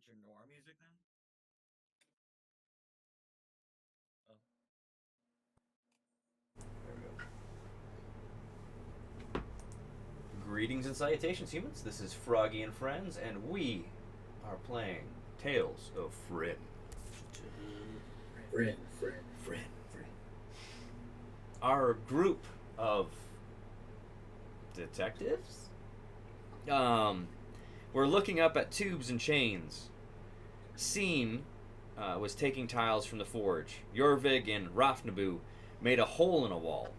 your noir music then? Greetings and salutations, humans. This is Froggy and Friends, and we are playing Tales of Friend. Friend. Our group of detectives? We're looking up at tubes and chains. Scene was taking tiles from the forge. Jorvig and Rafnabu made a hole in a wall.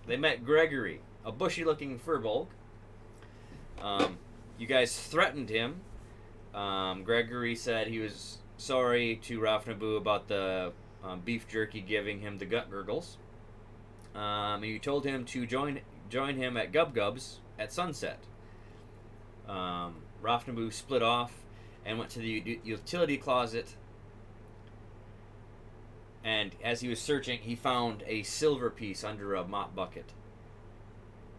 They met Gregory, a bushy-looking furbolg. You guys threatened him. Gregory said he was sorry to Rafnabu about the beef jerky giving him the gut gurgles. You told him to join him at Gub Gub's at sunset. Rafnabu split off and went to the utility closet. And as he was searching, he found a silver piece under a mop bucket.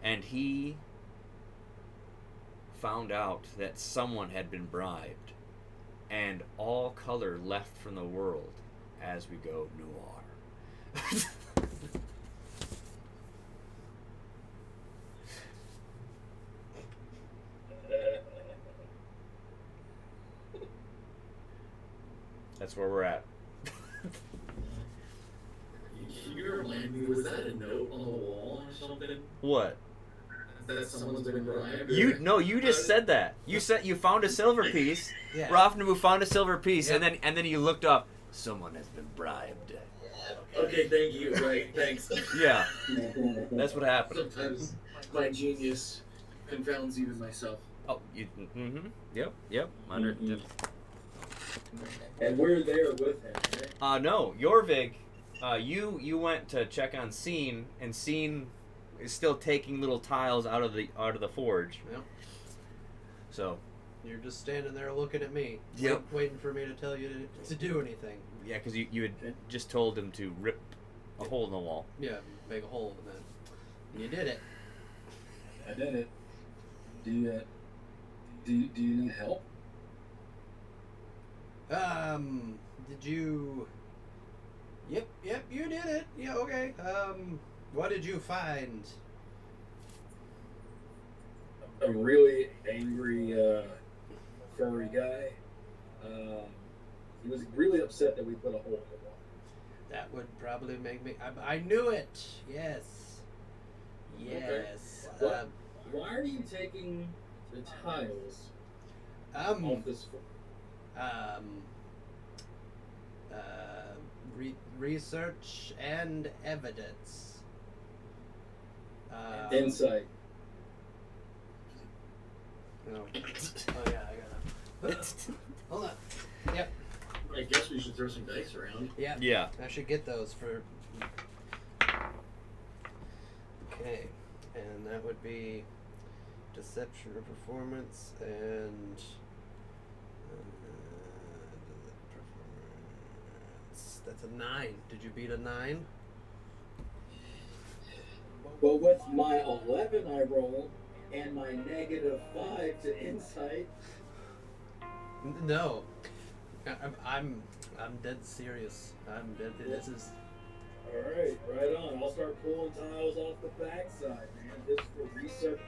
And he found out that someone had been bribed. And all color left from the world as we go noir. That's where we're at. You remind me, was that a note on the wall or something? What? That someone's been bribed? You just said that. You said you found a silver piece. Yeah. Rafnabu found a silver piece, Yep. and then you looked up. Someone has been bribed. Okay, thank you. Right, thanks. Yeah, that's what happened. Sometimes my genius confounds even myself. Oh, you. Mm-hmm. Yep. Under. And we're there with him, right? No, Jorvig. You went to check on Scene, and Scene is still taking little tiles out of the forge. Yep. So. You're just standing there looking at me. Yep. Waiting for me to tell you to do anything. Yeah, because you had just told him to rip a hole in the wall. Yeah, make a hole in that. And you did it. I did it. Do you need help? Did you... Yep, you did it. Yeah, okay. What did you find? A really angry, furry guy. He was really upset that we put a hole in the wall. That would probably make me... I knew it! Yes. Yes. Okay. Why are you taking the tiles off this floor? Research and evidence. Insight. Oh yeah, I gotta. Hold on. Yep. I guess we should throw some dice around. Yeah. Yeah. I should get those for. Okay, and that would be deception or performance and. That's a 9. Did you beat a 9? Well, with my 11 I rolled and my -5 to insight. No. I'm dead serious. I'm dead. This is. All right on. I'll start pulling tiles off the backside, man. This for research.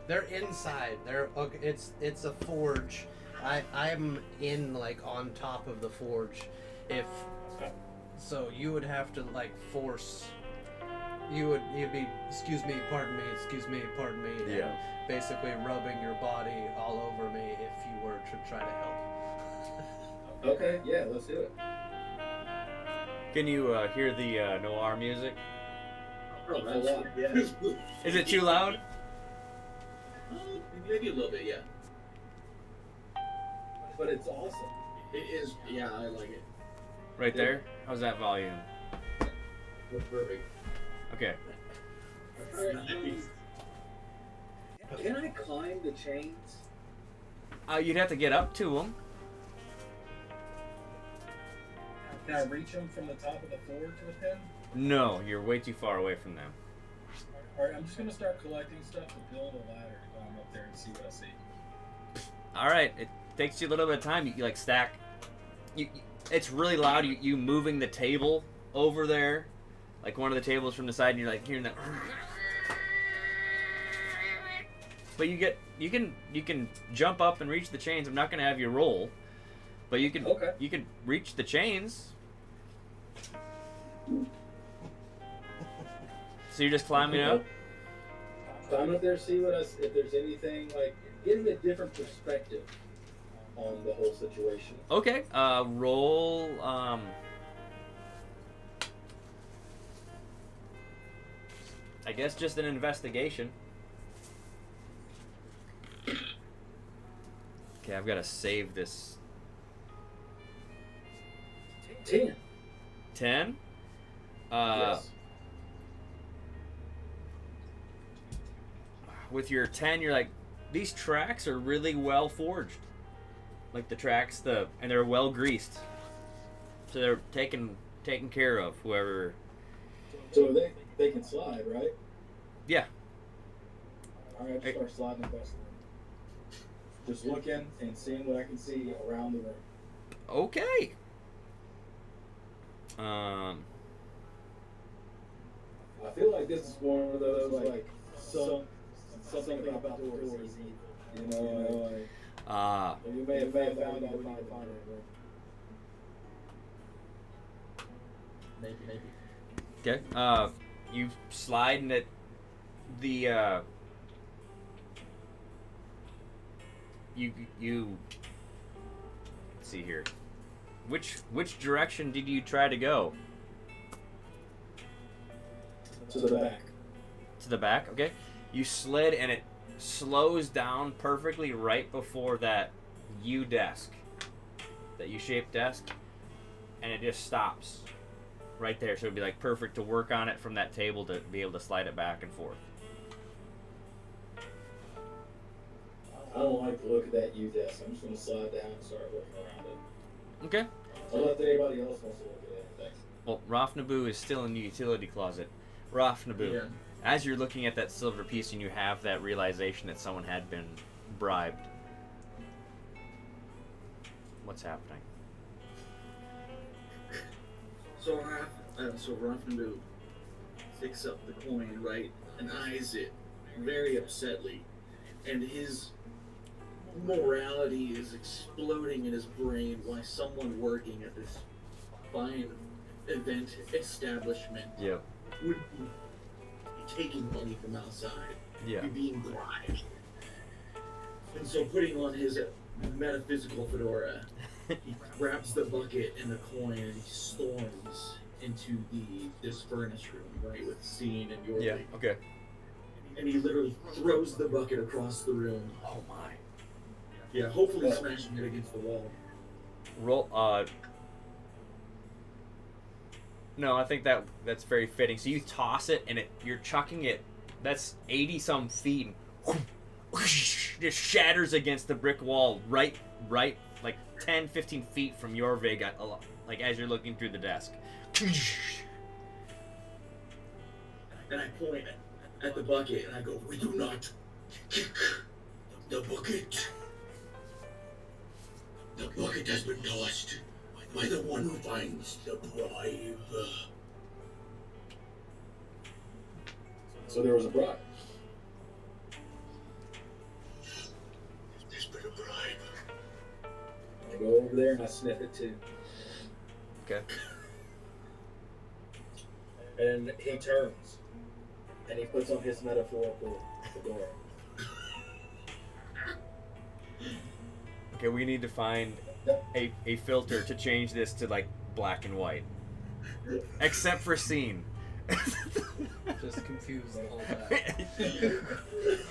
They're inside. They're okay. It's a forge. I'm in like on top of the forge. If so, you would have to like force. You'd be excuse me, pardon me, Yeah. and basically rubbing your body all over me if you were to try to help. Okay, yeah, let's do it. Can you hear the noir music? Oh, that's yeah. Is it too loud? Maybe a little bit, yeah. But it's awesome. It is, yeah, I like it. Right there? How's that volume? Perfect. Okay. Can I climb the chains? You'd have to get up to them. Can I reach them from the top of the forge with him? No, you're way too far away from them. Alright, I'm just gonna start collecting stuff to build a ladder to climb up there and see what I see. All right. takes you a little bit of time. You like stack. It's really loud. You moving the table over there, like one of the tables from the side, and you're like hearing that. But you can jump up and reach the chains. I'm not gonna have you roll, but you can reach the chains. So you're just climbing up. Climb up there, see if there's anything, like getting a different perspective on the whole situation. Okay. Roll. I guess just an investigation. Okay, I've got to save this. 10. 10? Yes. With your 10, you're like, these tracks are really well forged. Like the tracks, and they're well greased. So they're taken care of, whoever. So they can slide, right? Yeah. Alright, just start sliding across the room. Just looking and seeing what I can see around the room. Okay. I feel like this is one of those like something about the doors is evil. You know, like you may have found out we need to find it. Maybe. Okay. You slide and the you let's see here. Which direction did you try to go? To the back. To the back, okay. You slid and it slows down perfectly right before that U desk. That U-shaped desk. And it just stops right there. So it'd be like perfect to work on it from that table to be able to slide it back and forth. I don't like to look at that U desk. I'm just going to slide down and start looking around it. Okay. Unless anybody else wants to look at anything. Well, Rafnabu is still in the utility closet. Rafnabu, as you're looking at that silver piece and you have that realization that someone had been bribed, what's happening? So Rafnabu picks up the coin, right, and eyes it very upsetly, and his morality is exploding in his brain while someone working at this fine event establishment would be taking money from outside, be being bribed. And so putting on his metaphysical fedora, he grabs the bucket and the coin and he storms into this furnace room, right, with Scene and Yorley. Yeah, okay. And he literally throws the bucket across the room. Oh my. Yeah, hopefully smashing it against the wall. Roll, no, I think that's very fitting. So you toss it and you're chucking it, that's 80 some feet and just shatters against the brick wall right like 10, 15 feet from your Vega, like as you're looking through the desk. And I point at the bucket and I go, "We do not kick the bucket. The bucket has been tossed by the one who finds the bribe." So there was a bribe. There's been a bribe. I go over there and I sniff it too. Okay. And he turns. And he puts on his metaphorical fedora. Okay, we need to find a filter to change this to like black and white. Except for Scene. Just confused the whole time.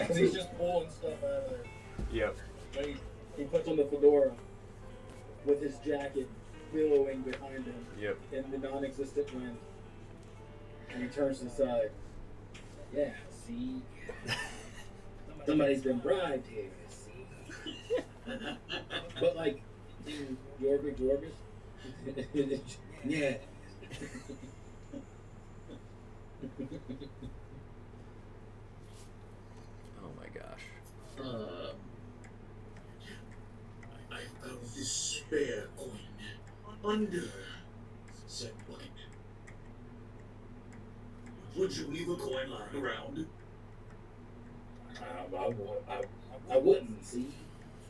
As he's just pulling stuff out of there. Yep. And he puts on the fedora with his jacket billowing behind him in the non-existent wind. And he turns to the side. Yeah, see? Somebody's been bribed here, see? But like, in Yorgis? Yeah. Oh my gosh. I this spare coin under said bucket. Would you leave a coin lying around? I wouldn't, see?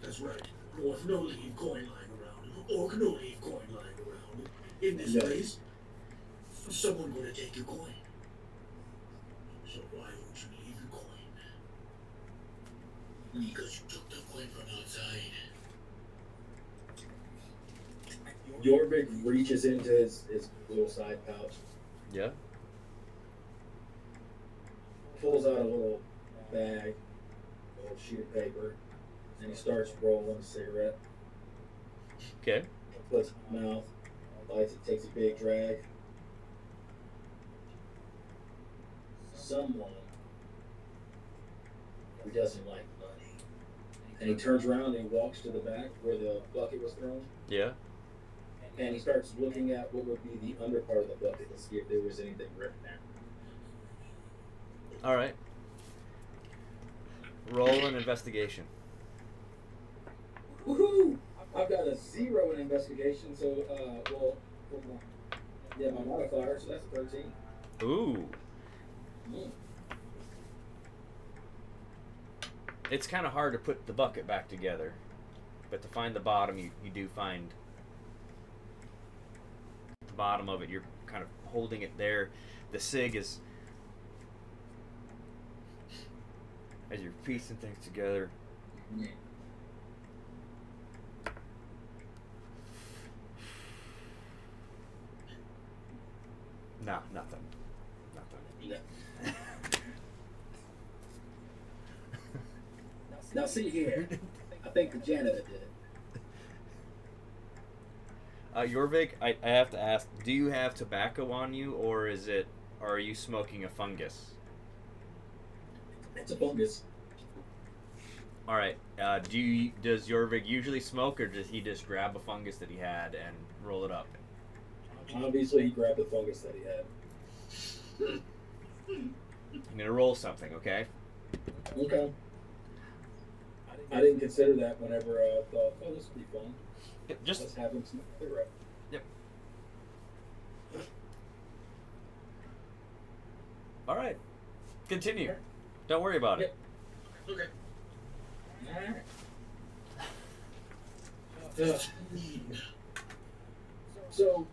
That's right. Or if no leave coin lying around, or no leave coin lying around, in this place, someone gonna take your coin. So why would you leave your coin? Because you took the coin from outside. Jorvik reaches into his little side pouch, Yeah. pulls out a little bag, a little sheet of paper, and he starts rolling a cigarette. Okay. Puts it in his mouth, lights it, takes a big drag. Someone who doesn't like money. And he turns around and he walks to the back where the bucket was thrown. Yeah. And he starts looking at what would be the under part of the bucket to see if there was anything written there. All right. Roll an investigation. Woohoo! I've got a 0 in investigation, so, well, yeah, my modifier, so that's a 13. Ooh. Mm. It's kind of hard to put the bucket back together, but to find the bottom, you do find the bottom of it. You're kind of holding it there. The cig is, as you're piecing things together. Yeah. No, nothing. Yeah. Now see here, I think the janitor did it. Jorvik, I have to ask, do you have tobacco on you, or are you smoking a fungus? It's a fungus. All right. Does Jorvik usually smoke, or does he just grab a fungus that he had and roll it up? Obviously, he grabbed the fungus that he had. I'm gonna roll something, okay? Okay. I didn't consider that whenever I thought, oh, this would be fun. Just Let's have him smoke cigarette. Yep. All right. Continue. Okay. Don't worry about it. Okay. Alright. So,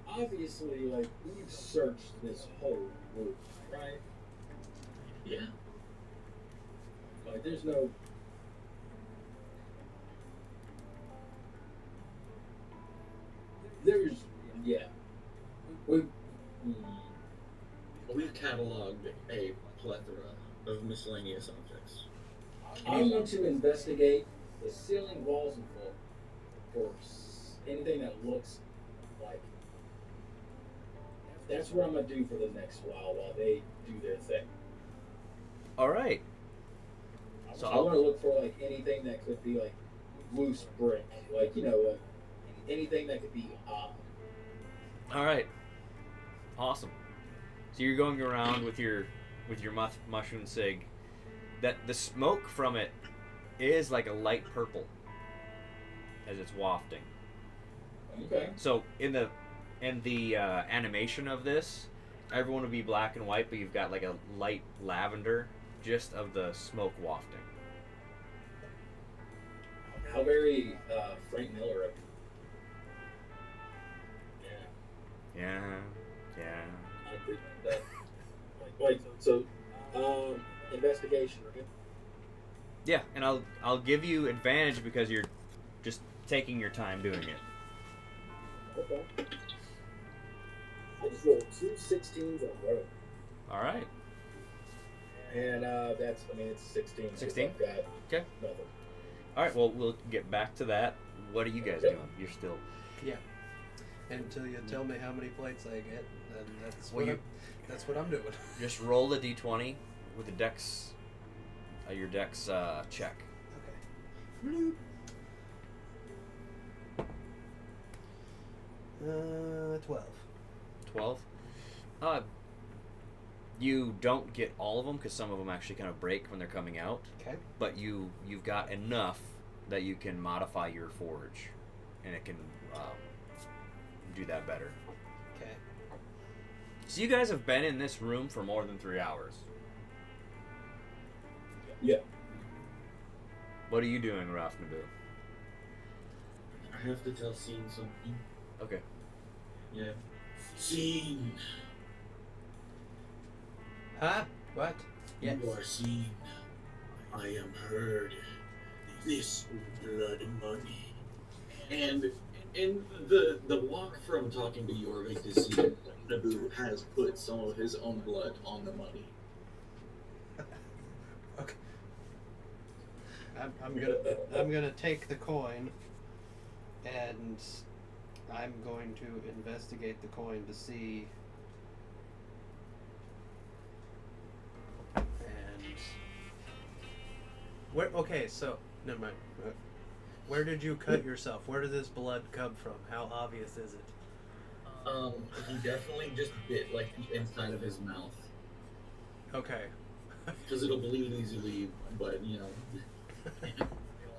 obviously, like, we've searched this whole room, right? Yeah. Like, there's no... Yeah. We've cataloged a plethora of miscellaneous objects. I want to investigate the ceiling, walls, and floor for anything that looks like. That's what I'm gonna do for the next while they do their thing. All right. So I want to look for like anything that could be like loose brick, like anything that could be odd. All right. Awesome. So you're going around with your mushroom cig. That the smoke from it is like a light purple as it's wafting. Okay. So in the animation of this, everyone would be black and white, but you've got like a light lavender just of the smoke wafting. How very Frank Miller of Yeah. I agree with that. Wait, so investigation, right? Yeah, and I'll give you advantage because you're just taking your time doing it. Okay. I just rolled 2 16s in a row. All right. And it's 16. 16? So I've got Okay. nothing. All right. Well, we'll get back to that. What are you guys doing? You're still. Yeah. Until you tell me how many plates I get, then that's Well, that's what I'm doing. Just roll a d20 with the dex. Your dex check. Okay. 12. 12. You don't get all of them because some of them actually kind of break when they're coming out. Okay. But you've got enough that you can modify your forge, and it can do that better. Okay. So you guys have been in this room for more than 3 hours. Yeah. What are you doing, Raf Naboo? I have to tell Scene something. Okay. Yeah. Scene! Huh? What? Yes. You are seen. I am heard. This blood money. And in the walk from talking to Jorvik to see Naboo has put some of his own blood on the money. Okay. I'm gonna take the coin, and I'm going to investigate the coin to see. And where? Okay, so never mind. Where did you cut yourself? Where did this blood come from? How obvious is it? He definitely just bit like the inside of his mouth. Okay. Because it'll bleed easily, but you know,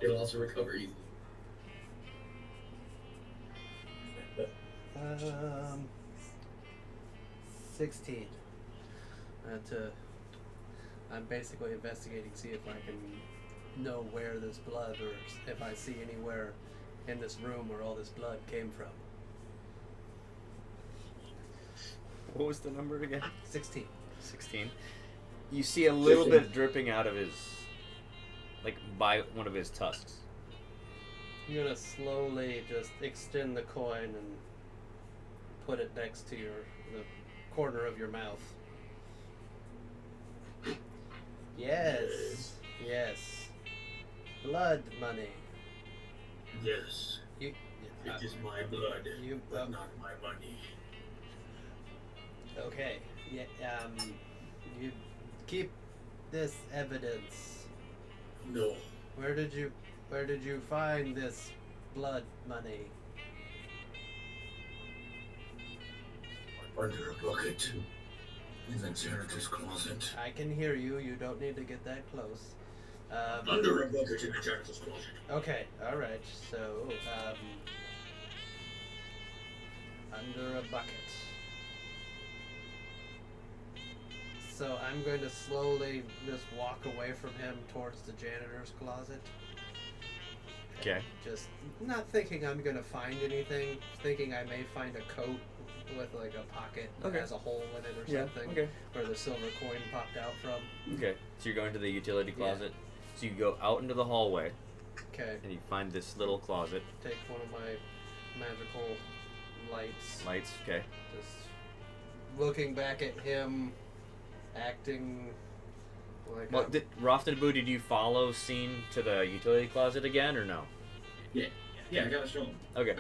it'll also recover easily. 16. I'm basically investigating, see if I can know where this blood, or if I see anywhere in this room where all this blood came from. What was the number again? 16. 16. You see a little bit dripping out of his, like, by one of his tusks. I'm gonna slowly just extend the coin and put it next to the corner of your mouth. Yes. Yes. Blood money. Yes. You, It is my blood, you, but not my money. okay. Yeah. You keep this evidence. No. Where did you find this blood money? Under a bucket. In the janitor's closet. I can hear you. You don't need to get that close. Under a bucket in the janitor's closet. Okay, all right. So, under a bucket. So I'm going to slowly just walk away from him towards the janitor's closet. Okay. Just not thinking I'm going to find anything, thinking I may find a coat with like a pocket that has a hole in it or something, Okay. where the silver coin popped out from. Okay. So you're going to the utility closet. So you go out into the hallway. Okay. And you find this little closet. Take one of my magical lights. Lights. Okay. Just looking back at him, acting like. Well, Raf Naboo, did you follow Scene to the utility closet again, or no? Yeah. Yeah, I gotta show him. Okay.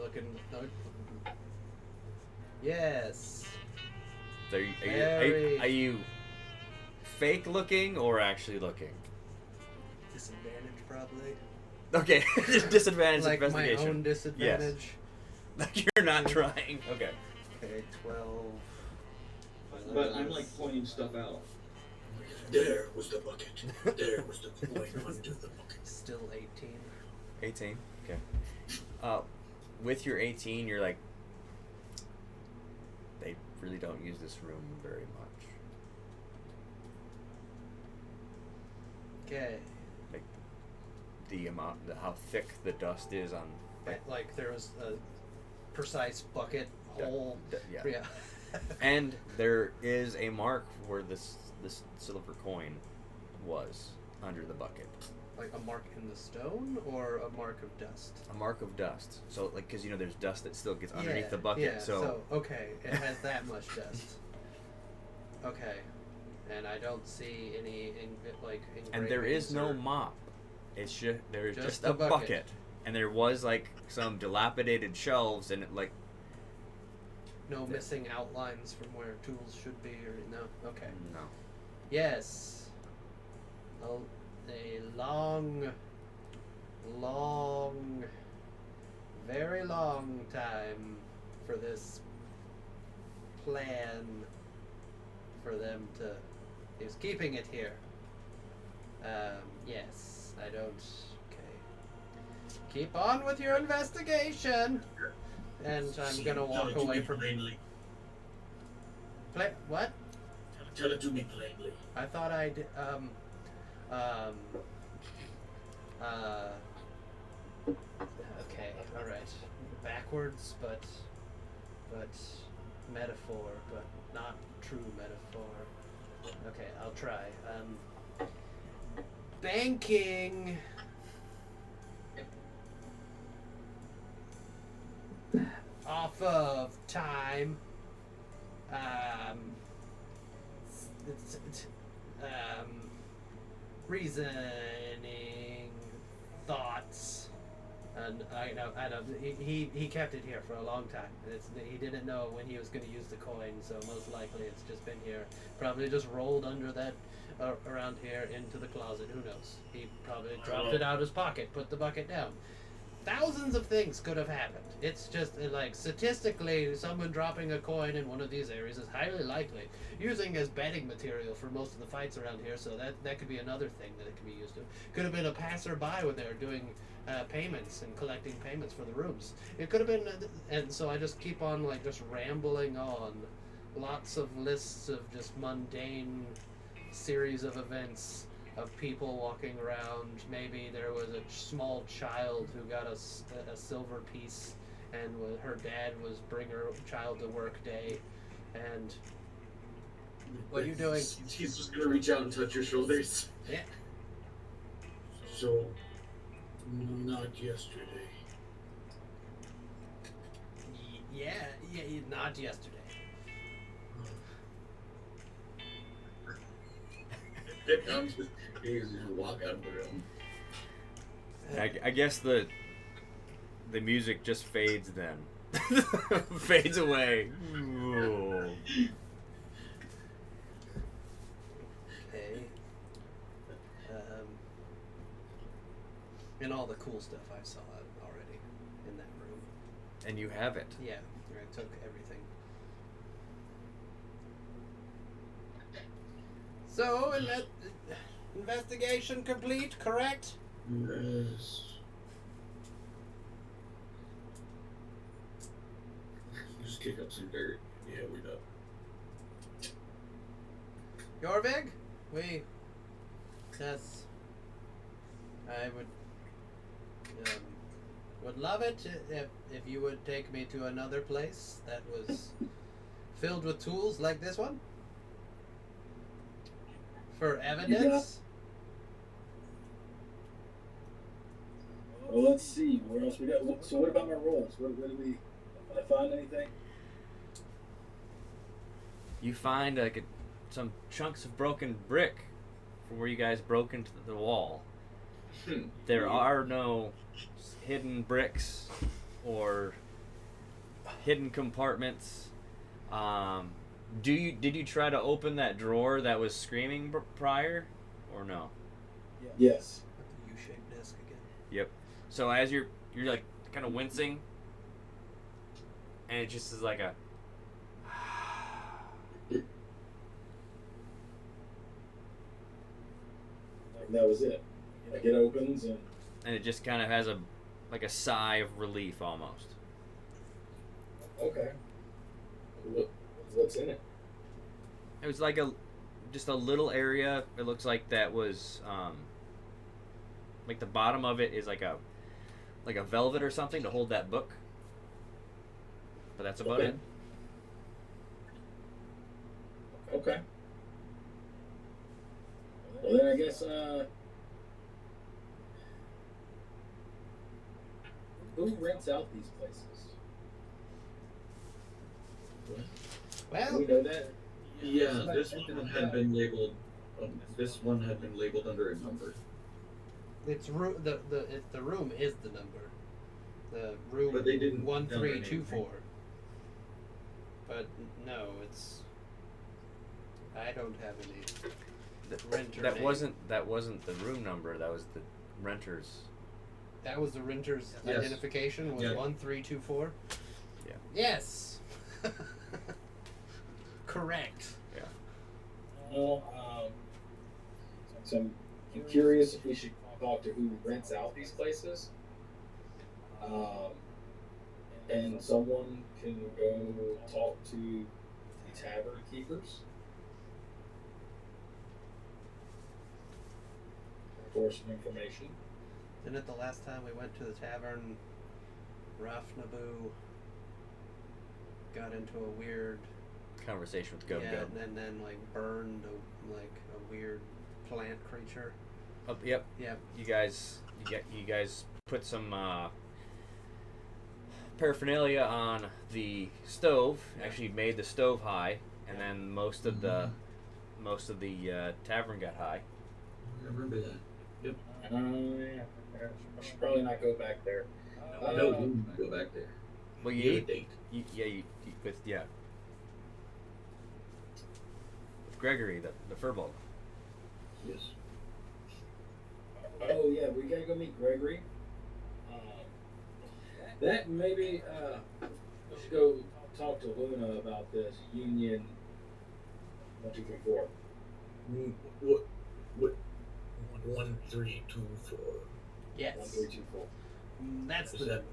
Looking. Yes. So are you fake looking or actually looking? Disadvantage, probably. Okay. Disadvantage like investigation. my own disadvantage. Yes. Like you're not trying. Okay. Okay, 12. But I'm like pointing stuff out. There was the bucket. There was the coin under the bucket. Still 18. 18. Okay. With your 18, you're like, they really don't use this room very much. Okay. Like the amount, how thick the dust is on. Like there was a precise bucket hole. Yeah. And there is a mark where this silver coin was under the bucket. Like a mark in the stone or a mark of dust? A mark of dust. So, like, because, there's dust that still gets underneath the bucket. Yeah, so, okay, it has that much dust. Okay. And I don't see any, and there is no mop. It's just a bucket. And there was, like, some dilapidated shelves, and, no missing outlines from where tools should be, or no? Okay. No. Yes. A long, very long time for this plan for them to. He's keeping it here. Yes, I don't. Okay. Keep on with your investigation. And I'm gonna walk away from. What? Tell it to me plainly. I thought I'd okay, all right. Backwards, but metaphor, but not true metaphor. Okay, I'll try. Banking. Off of time. Reasoning, thoughts, and I know he kept it here for a long time. He didn't know when he was going to use the coin, so most likely it's just been here. Probably just rolled under that, around here into the closet. Who knows? He probably dropped it out of his pocket, put the bucket down. Thousands of things could have happened. It's just like statistically, someone dropping a coin in one of these areas is highly likely. Using as betting material for most of the fights around here, so that could be another thing that it could be used to. Could have been a passerby when they were doing payments and collecting payments for the rooms. It could have been, and so I just keep on like just rambling on, lots of lists of just mundane series of events. Of people walking around. Maybe there was a small child who got a silver piece, and her dad was bring her child to work day. And what are you doing? He's just gonna reach out and touch your shoulders. Yeah. So, not yesterday. Yeah, not yesterday. You just walk out of the room. I guess the music just fades then. Fades away. Ooh. Okay. And all the cool stuff I saw already in that room. And you have it. Yeah, I took everything. So, investigation complete, correct? Yes. Just kick up some dirt. Yeah, we're done. Jorvig? Yes. I would love it if you would take me to another place that was filled with tools like this one. For evidence? Well, let's see. Where else we got? So what about my rolls? Where did we... Did I find anything? You find like some chunks of broken brick from where you guys broke into the wall. There are no hidden bricks or hidden compartments. Did you try to open that drawer that was screaming prior, or no? Yes. The U-shaped desk again. Yep. So as you're like kind of wincing, and it just is like a. And that was it. Like it opens and it just kind of has a sigh of relief almost. okay. What's in it? It was like just a little area. It looks like that was like the bottom of it is like a velvet or something to hold that book. But that's about it. Okay. Well then I guess who rents out these places? Well, Do we know that? Yeah, this one had been labeled. This one had been labeled under a number. it's the room is the number. The room But they didn't 1324. But no, it's. I don't have any. Renter That name. wasn't the room number. That was the renter's. That was the renter's Yes. identification. Was Yeah. 1324. Yeah. Yes. Correct. Yeah. Well, so I'm curious if we should talk to who rents out these places. Um, and someone can go talk to the tavern keepers for some information. Isn't it the last time we went to the tavern, Rafnabu got into a weird Conversation with Gub yeah, Gub. and then like burned a weird plant creature. Oh, yep. Yeah. You guys put some paraphernalia on the stove. Yeah. Actually, made the stove high, and then most of the tavern got high. I remember that. Yep. Yeah. I should probably not go back there. No, we can go back there. Well, Give you a ate. date. You with Gregory, the furball. Yes. Oh yeah, we gotta go meet Gregory. That maybe we should go talk to Luna about this Union 1, 2, 3, 4. What? 1, 3, 2, 4. Yes. 1, 3, 2, 4. That's Is the that?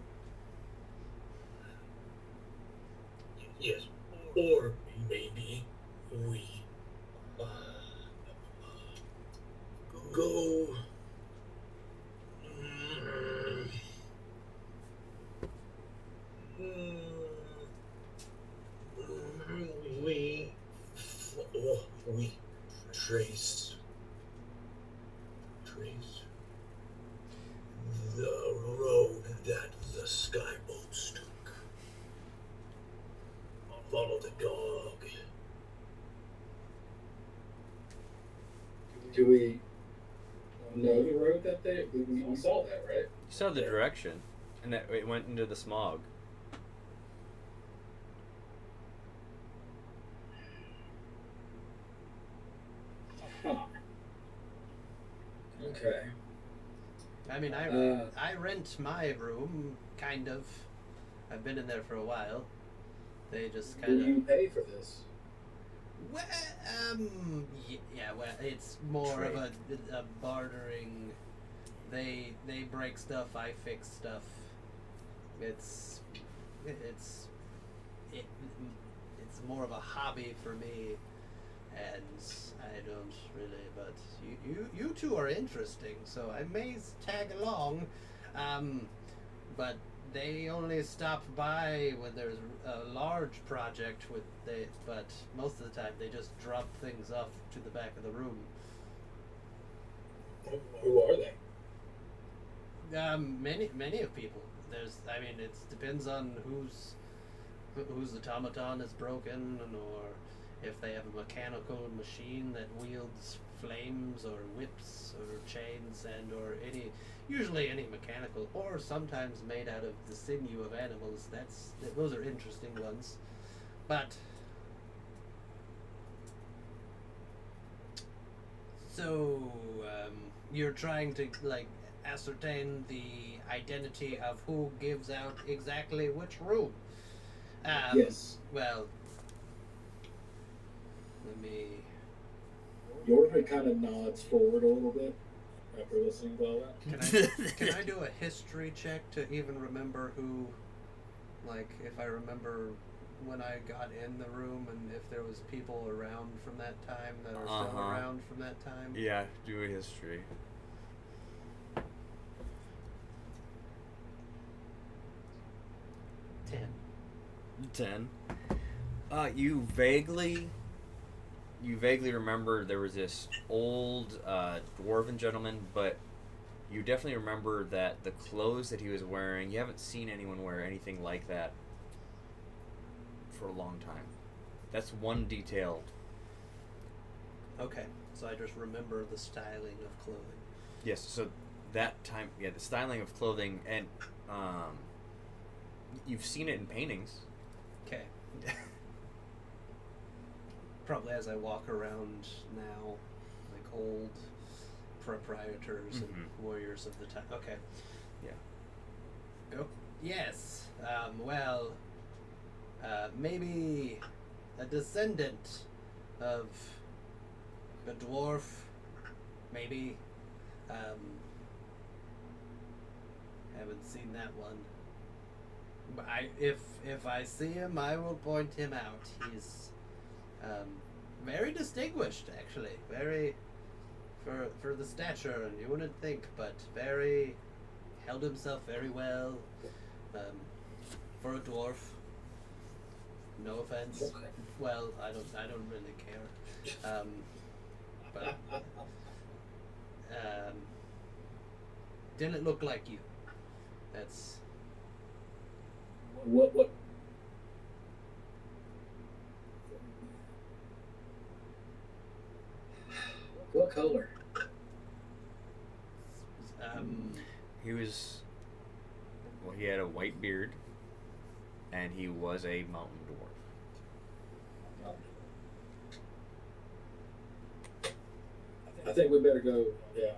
Yes. Or maybe we go. We trace the road that the skyboats took. Follow the dog. Do we know the road that we saw that, right? You saw the direction, and that it went into the smog. Huh. Okay. I mean, I rent my room, kind of. I've been in there for a while. They just Do kind of. you pay for this? Well, yeah. Well, it's more of a bartering. They break stuff. I fix stuff. It's more of a hobby for me, and I don't really. But you two are interesting, so I may tag along. But they only stop by when there's a large project but most of the time they just drop things off to the back of the room. Who are they? Many of people. It depends on whose automaton is broken, or if they have a mechanical machine that wields flames or whips or chains or usually any mechanical, or sometimes made out of the sinew of animals. Those are interesting ones. But so you're trying to ascertain the identity of who gives out exactly which room. Yes. Well, let me. Yorvik kind of nods forward a little bit after listening to all that. Can I do a history check to even remember who, if I remember when I got in the room and if there was people around from that time that are still around from that time? Yeah, do a history. 10. You vaguely remember there was this old dwarven gentleman, but you definitely remember that the clothes that he was wearing, you haven't seen anyone wear anything like that for a long time. That's one detail. Okay, so I just remember the styling of clothing. Yes, so that time, the styling of clothing, and you've seen it in paintings. Okay. Probably as I walk around now, old proprietors and warriors of the time. Okay. Yeah. Oh, yes. Maybe a descendant of a dwarf. Maybe. Haven't seen that one. If I see him, I will point him out. He's very distinguished, actually. Very for the stature, and you wouldn't think, but very held himself very well. For a dwarf. No offense. Okay. Well, I don't really care. But didn't look like you. That's What? What color? He was. Well, he had a white beard, and he was a mountain dwarf. I think we better go. Yeah,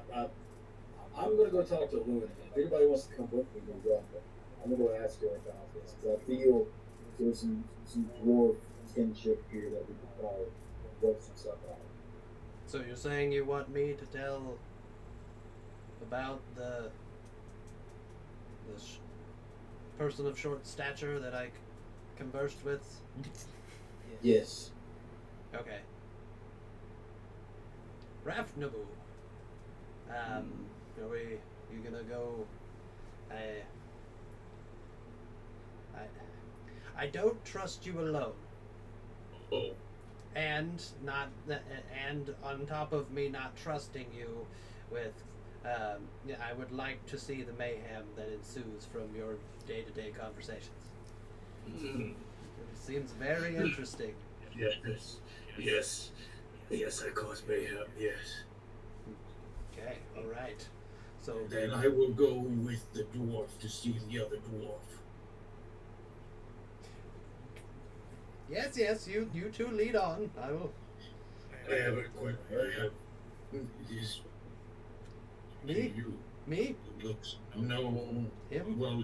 I'm gonna go talk to Luna. If anybody wants to come with me, we'll go. But I'm gonna go ask her about this because I feel there's some dwarf kinship here that we could probably work some stuff out. So you're saying you want me to tell about the person of short stature that I conversed with? Yes. Okay. Rafnabu. You gonna go? I don't trust you alone. Oh. And on top of me not trusting you with, I would like to see the mayhem that ensues from your day-to-day conversations. Mm. It seems very interesting. Yes, I cause mayhem, yes. Okay, all right. So Then I will go with the dwarf to see the other dwarf. yes, you two lead on. I will. I haven't quite. I have. Is Me? you? Me? Looks no. Him? Well,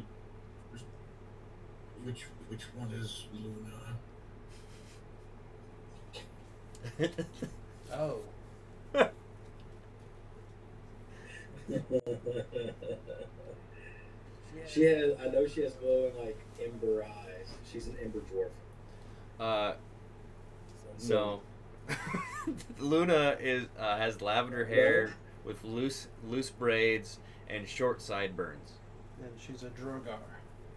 which one is Luna? Oh. I know she has glowing like ember eyes. She's an ember dwarf. No. Luna has lavender hair with loose braids and short sideburns. And she's a Drogar.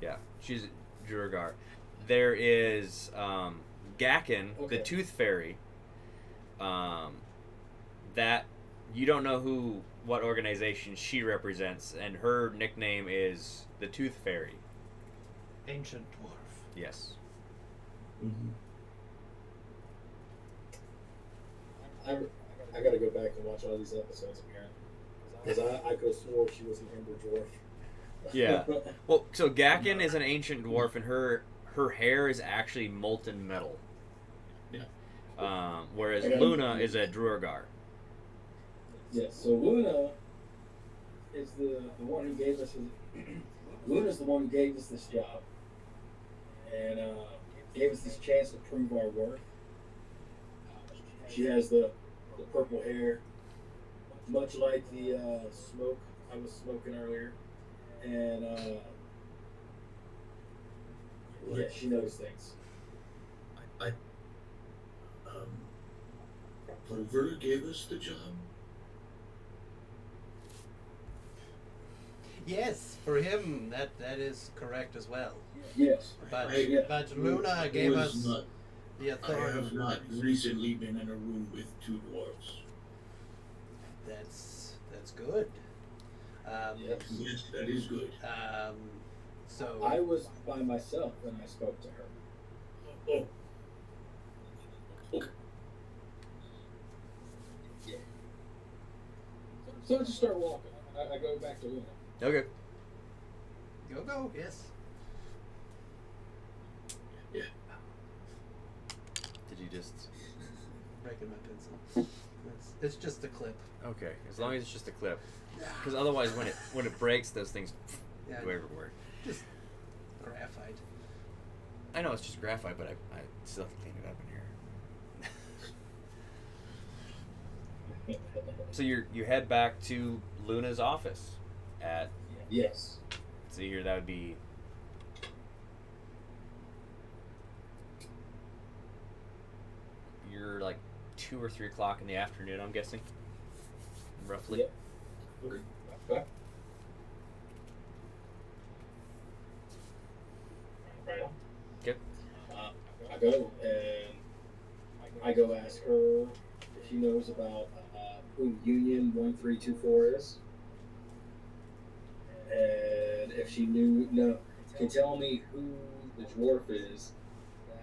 Yeah, she's a Durgar. There is Gakken, the Okay. Tooth Fairy. That you don't know what organization she represents, and her nickname is the Tooth Fairy. Ancient dwarf. Yes. Mm-hmm. I gotta go back and watch all these episodes again because I could have swore she was an ember dwarf. Yeah. Well, so Gakken is an ancient dwarf, and her hair is actually molten metal. Yeah. Whereas Luna is a Druagar. Yes. So Luna is the one who gave us. Luna's the one who gave us this job and gave us this chance to prove our worth. She has the purple hair, much like the smoke I was smoking earlier, and yeah, she knows things. Clover gave us the job. Yes, for him that is correct as well. Yes. But I- but Luna gave us the I authority. have not recently been in a room with two dwarves. That's good. Yes. Yes, that is good. So I was by myself when I spoke to her. Oh. Okay. So I just start walking. I go back to Luna. Okay. go yes. Yeah. Did you just? Breaking my pencil. It's just a clip. Okay, as long as it's just a clip, because otherwise, when it breaks, those things Yeah, go everywhere. just graphite. I know it's just graphite, but I still have to clean it up in here. So you head back to Luna's office at. Yes. See here, that would be 2 or 3 o'clock in the afternoon, I'm guessing. Roughly. Yep. Okay. Right on. Okay. I go and I go ask her if she knows about who Union 1324 is, and if she can tell me who the dwarf is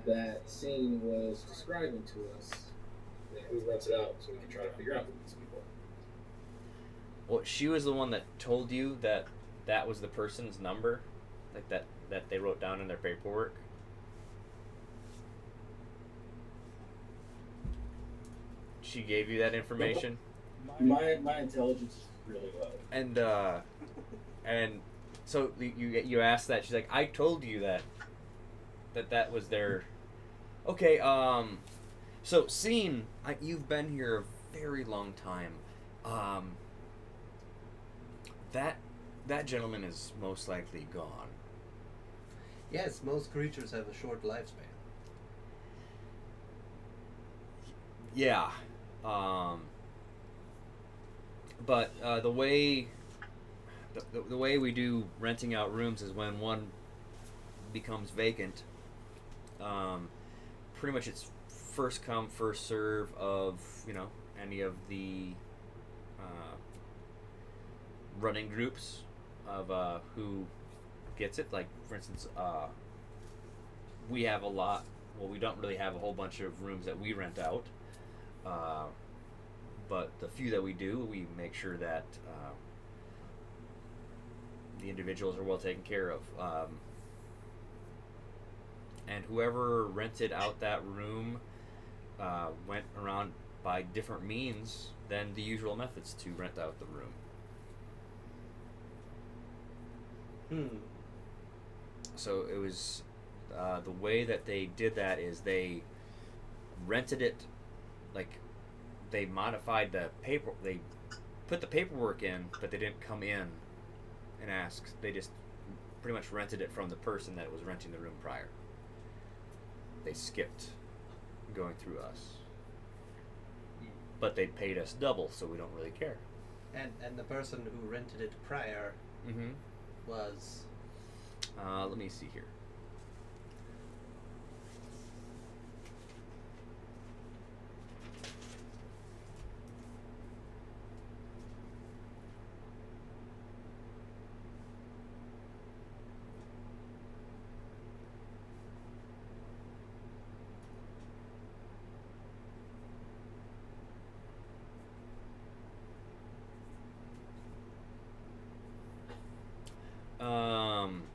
that Scene was describing to us, and who rents it out, so we can try to figure out who these people are. Well, she was the one that told you that that was the person's number, like that they wrote down in their paperwork. She gave you that information. My intelligence is really low. And so you asked that. She's like, I told you that was their. Okay. So Scene, you've been here a very long time. That gentleman is most likely gone. Yes, most creatures have a short lifespan. Yeah. But the way we do renting out rooms is when one becomes vacant. Pretty much it's first come, first serve of any of the running groups of who gets it. Like for instance, we have a lot. Well, we don't really have a whole bunch of rooms that we rent out. But the few that we do, we make sure that the individuals are well taken care of. And whoever rented out that room went around by different means than the usual methods to rent out the room. So it was the way that they did that is they rented it, like they modified the paper. They put the paperwork in, but they didn't come in and ask. They just pretty much rented it from the person that was renting the room prior. They skipped going through us, but they paid us double, so we don't really care. And the person who rented it prior was. Let me see here.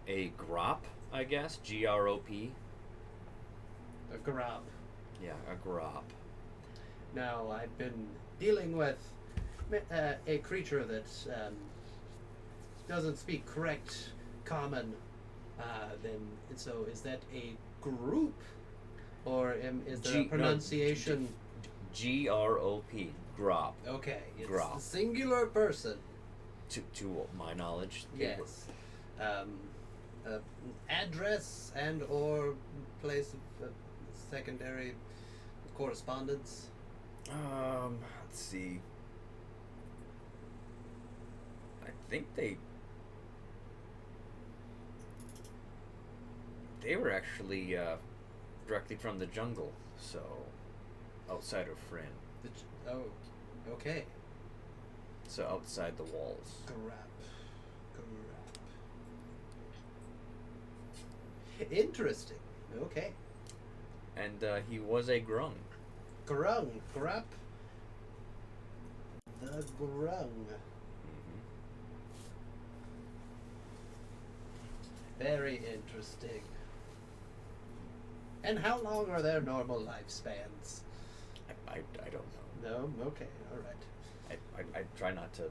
A grop, I guess. G-R-O-P. A grop. Yeah, a grop. Now, I've been dealing with a creature that doesn't speak correct common. So is that a group? Or is there a pronunciation? G-R-O-P. Grop. Okay, it's grop. a singular person. To my knowledge. Yes. Address and or place of secondary correspondence. Let's see. I think they were actually directly from the jungle, so outside of Fryn. Okay. So outside the walls. Grap. Interesting. Okay. And he was a grung. Grung. Grap. The grung. Very interesting. And how long are their normal lifespans? I don't know. No? Okay, alright. I try not to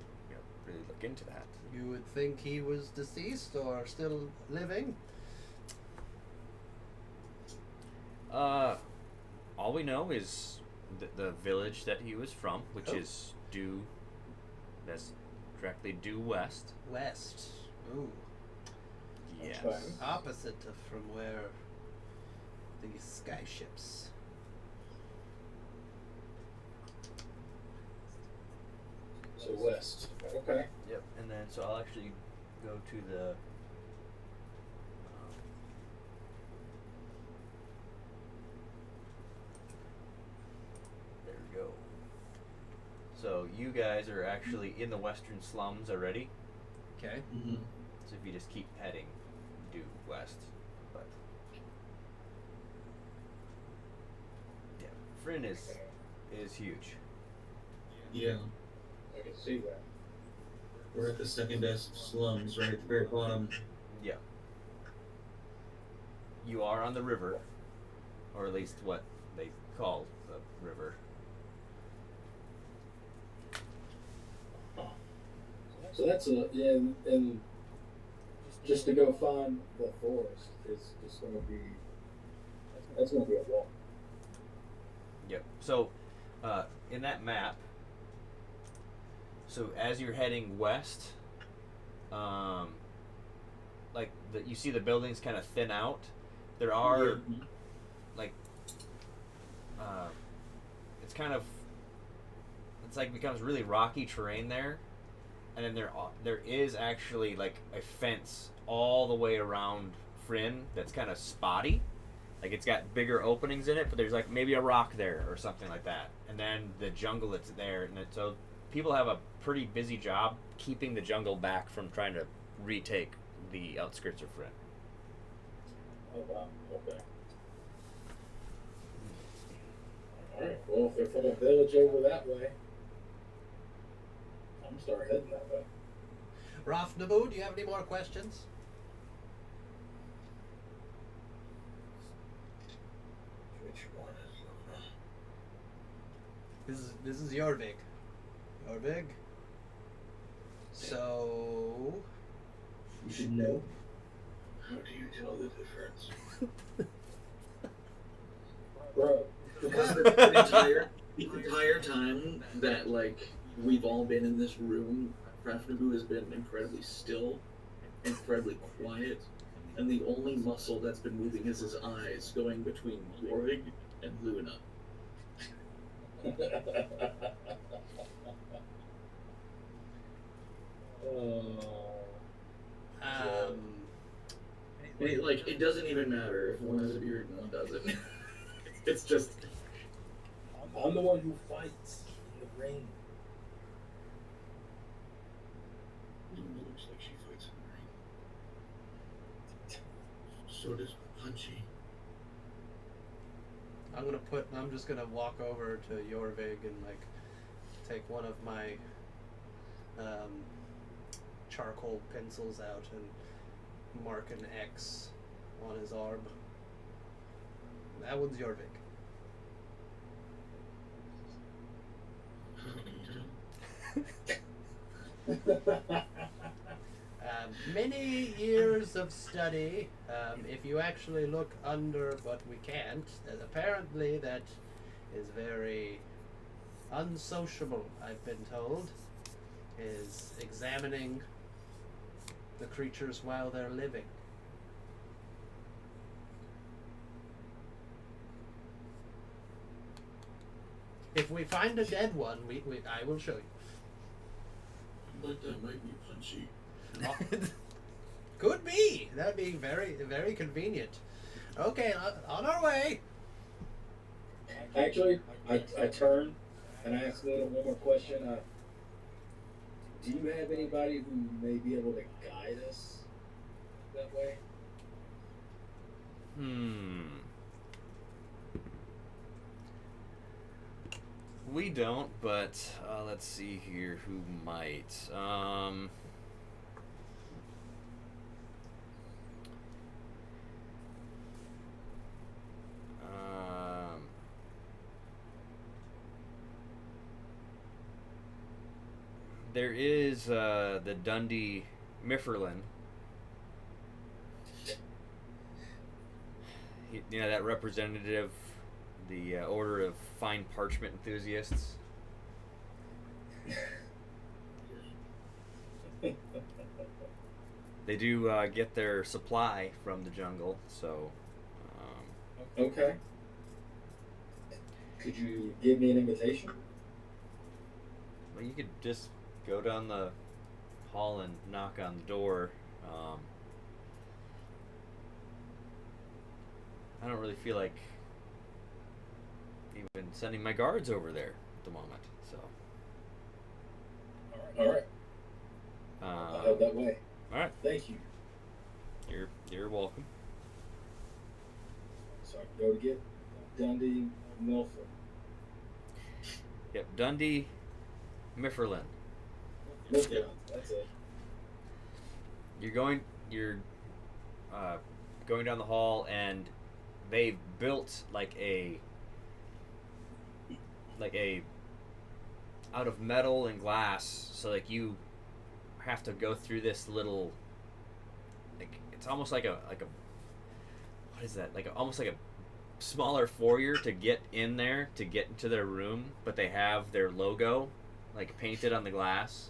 really look into that. You would think he was deceased or still living? All we know is the village that he was from, which is that's directly due west. West. Ooh. Yes. Opposite of from where these skyships. So west. Okay. Yep. And then so I'll actually go to the. There we go. So you guys are actually in the western slums already. Okay. Mm-hmm. So if you just keep heading due west, but yeah, Fryn is huge. Yeah. I can see that. We're at the second best slums, right at the very bottom. Yeah. You are on the river, or at least what they call the river. So that's and just to go find the forest is just going to be that's going to be a walk. Yep. So, in that map, so as you're heading west, like you see the buildings kind of thin out. There are, like, it's kind of, it's like becomes really rocky terrain there, and then there is actually like a fence all the way around Fryn that's kind of spotty. Like it's got bigger openings in it, but there's like maybe a rock there or something like that. And then the jungle that's there, and so people have a pretty busy job keeping the jungle back from trying to retake the outskirts of Fryn. Oh wow. Okay. All right. Well, if they're from a village over that way, I'm gonna start heading that way. Raf Naboo, do you have any more questions? Which one is This is Jorvik. Jorvik. So you should know. How do you tell the difference? Bro, Because the entire time that like we've all been in this room, Rafnabu has been incredibly still, incredibly quiet, and the only muscle that's been moving is his eyes, going between Jorvik and Luna. It doesn't even matter if one has a beard and one doesn't. It's just I'm the one who fights in the rain. Luna looks like she fights in the rain. So does Punchy. I'm just gonna walk over to Jorvik and like take one of my charcoal pencils out and mark an X on his arm. That one's Jorvik. Many years of study. If you actually look under, but we can't, apparently that is very unsociable, I've been told, is examining the creatures while they're living. If we find a dead one, I will show you. But that might be Punchy. Could be. That'd be very, very convenient. Okay, on our way. Actually, I turn and I ask Luna one more question. Do you have anybody who may be able to guide us that way? We don't, but let's see here who might. There is the Dundee Mifferlin. You know, that representative, the Order of Fine Parchment Enthusiasts. They do get their supply from the jungle, so. Okay. Could you give me an invitation? Well, you could just go down the hall and knock on the door. I don't really feel like even sending my guards over there at the moment. So. All right. I'll head that way. All right. Thank you. You're welcome. So I can go to get Dundee Milford. Yep, Dundee Mifferlin. Milford, that's it. You're going down the hall, and they've built like a out of metal and glass, so like you have to go through this little, like, it's almost like a what is that, almost like a smaller foyer to get in there, to get into their room, but they have their logo like painted on the glass.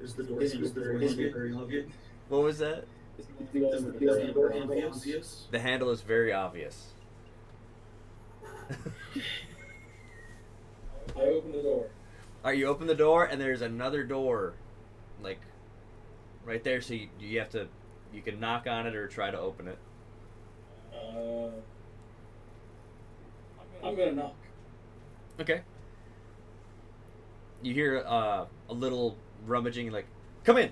Is the door very obvious? What was that? Is the door obvious? The handle is very obvious. I open the door. Alright, you open the door, and there's another door, like, right there, so you have to, you can knock on it or try to open it. I'm gonna knock. Okay. You hear a little rummaging, like, come in!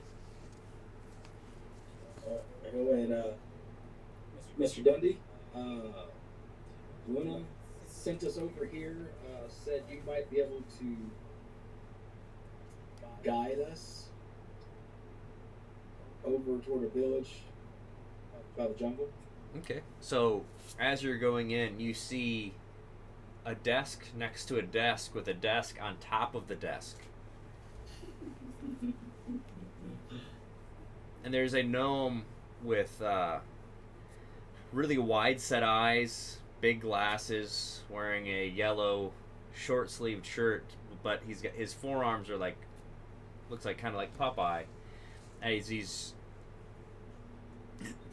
I go in, Mr. Dundee, Luna sent us over here, said you might be able to guide us over toward a village by the jungle. Okay. So, as you're going in, you see a desk next to a desk with a desk on top of the desk. And there's a gnome with really wide set eyes, big glasses, wearing a yellow short sleeved shirt, but he's got his forearms are like, looks like kind of like Popeye, and he's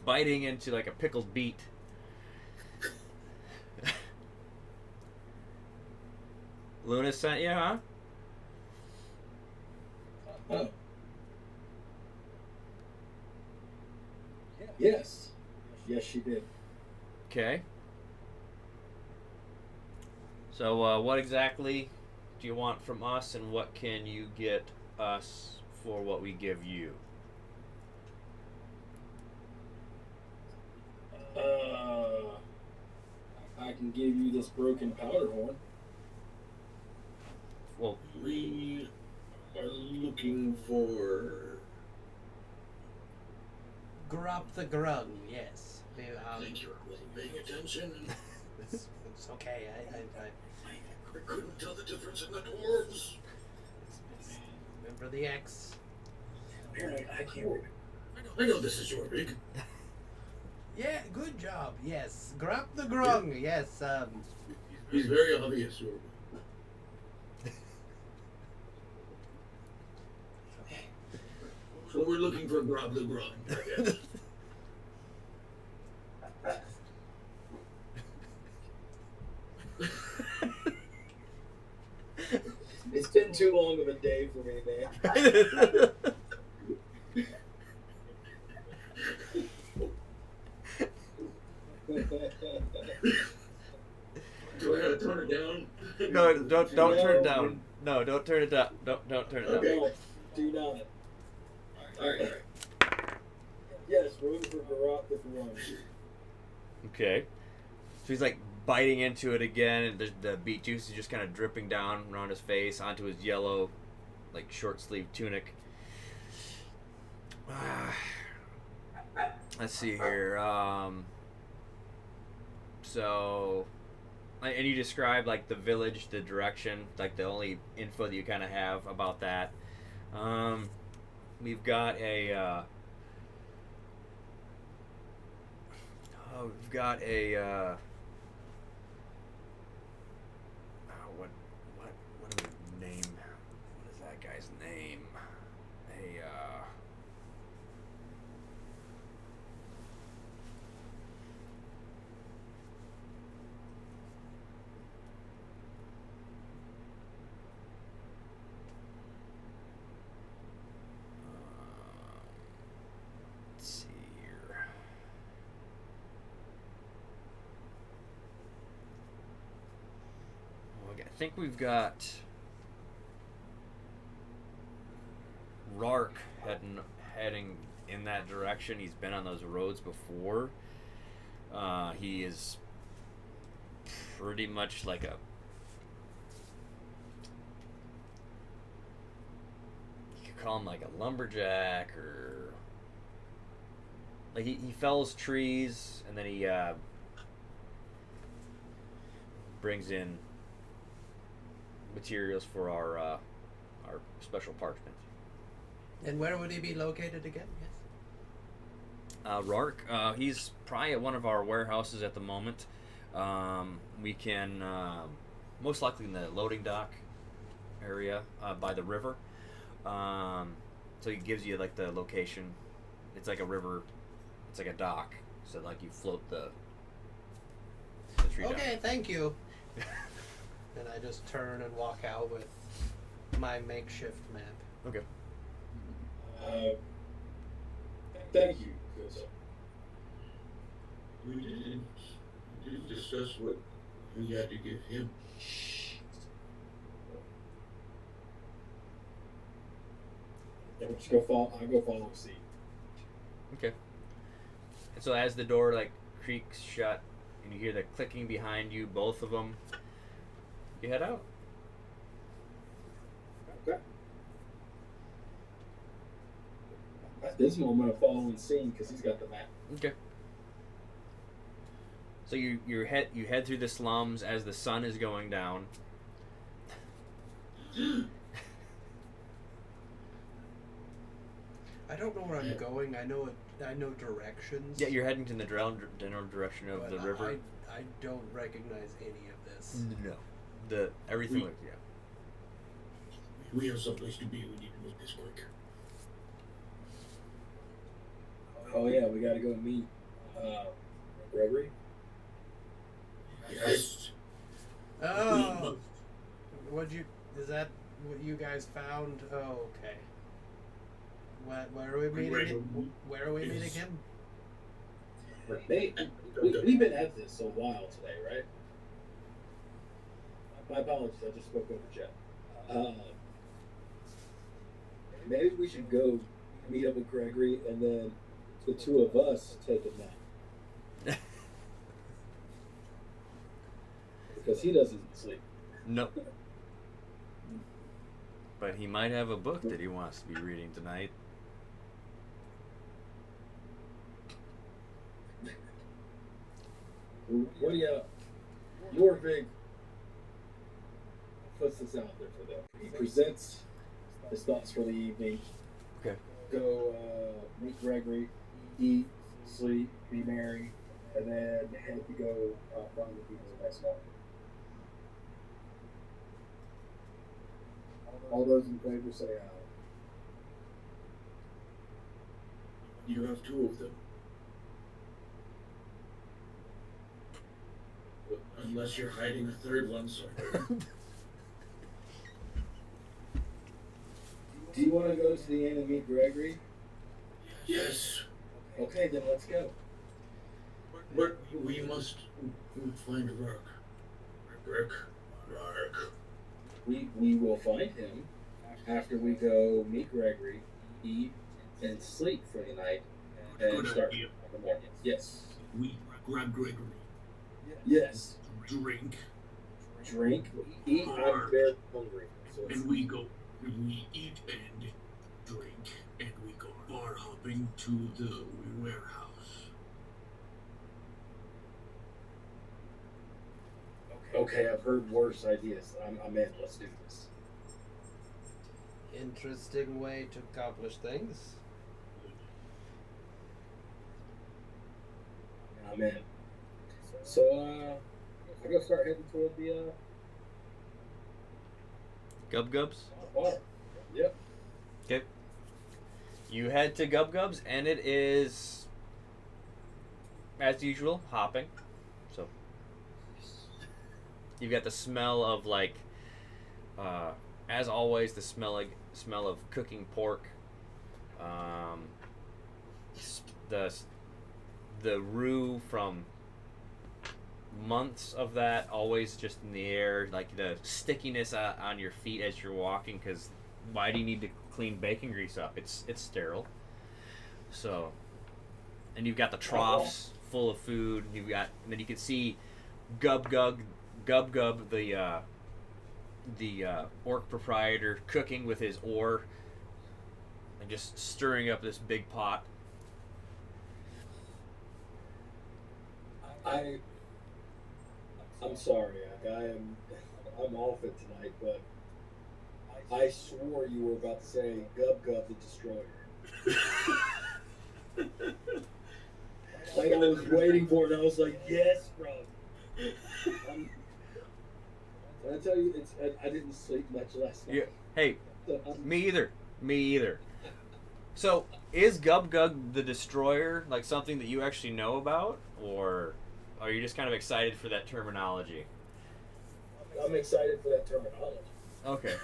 biting into like a pickled beet. Luna sent you, huh? Oh. Yes. Yes, she did. Okay. So, what exactly do you want from us, and what can you get us for what we give you? I can give you this broken powder horn. Well, We are looking for. Grub the grung, yes. Thank you. I wasn't paying attention. It's okay. I couldn't tell the difference in the dwarves. Remember the X. I can't. I know this is your rig. Yeah, good job. Yes, grab the grung. Yes. He's very obvious. So we're looking for Grab the Grub, I guess. It's been too long of a day for me, man. Do I gotta turn it down? no, don't turn it down. No, don't turn it down. Don't turn it down. Okay. No, do not. Alright. Yes, we're looking for Garot the Grung. Okay. So he's like biting into it again, and the beet juice is just kind of dripping down around his face onto his yellow, like short sleeve tunic. Let's see here. So, and you describe like the village, the direction, like the only info that you kind of have about that. We've got a. We've got a. What do we name? What is that guy's name? think we've got Rark heading in that direction. He's been on those roads before. He is pretty much like a... You could call him like a lumberjack, or... Like he fells trees, and then he brings in materials for our special parchment. And where would he be located again? Yes. Rark, he's probably at one of our warehouses at the moment. We can most likely in the loading dock area by the river. So he gives you like the location. It's like a river. It's like a dock. So like you float the tree down. Okay, thank you. And I just turn and walk out with my makeshift map. Okay. Thank you, good sir. We didn't discuss what we had to give him. Yeah, we'll just go follow. I'll go follow C. Okay. And so as the door like creaks shut, and you hear the clicking behind you, both of them, you head out. Okay. At this moment, I'm following C because he's got the map. Okay. So you head through the slums as the sun is going down. I don't know where I'm going. I know directions. Yeah, you're heading to the general direction of the river. I don't recognize any of this. No, everything. Yeah. We have someplace to be. We need to move this quick. Oh yeah, we gotta go meet Gregory. Yes. Oh, is that what you guys found? Oh, okay. Where are we meeting him? Where are we meeting him? We've been at this a while today, right? My apologies, I just spoke over Jeff. Maybe we should go meet up with Gregory, and then the two of us take a nap. Because he doesn't sleep. Nope. But he might have a book that he wants to be reading tonight. What do you... Yorvig puts this out there for them. He presents his thoughts for the evening. Okay. Go meet Gregory, eat, sleep, be merry, and then head to go find the people the next morning. All those in favor say aye. You have two of them. Unless you're hiding a third one somewhere. Do you want to go to the inn and meet Gregory? Yes. Okay, then let's go. But we must find Rark. Rark. We will find him after we go meet Gregory, eat, and sleep for the night, and Good start idea. in the morning. Yes. We grab Gregory. Yes. Drink. Drink, eat. I'm very hungry. So it's, And we eat and drink, and we go bar hopping to the warehouse. okay, I've heard worse ideas. I'm in. Let's do this. Interesting way to accomplish things. I'm in. So, I go start heading toward the Gub-Gubs? bar. Yep. Okay. You head to Gub-Gubs, and it is, as usual, hopping. So, you've got the smell of, like, as always, the smell of cooking pork. The roux from months of that, always just in the air, like the stickiness on your feet as you're walking. Because why do you need to clean bacon grease up? It's sterile. So, and you've got the troughs full of food. And then you can see Gub Gub, the orc proprietor, cooking with his oar and just stirring up this big pot. I'm sorry, I'm off it tonight, but I swore you were about to say Gub Gub the Destroyer. Like I was waiting for it, and I was like, yes, bro. When I tell you, I didn't sleep much last night. Yeah. Hey, So, me either. So, is Gub Gub the Destroyer like something that you actually know about, or are you just kind of excited for that terminology? I'm excited for that terminology. Okay.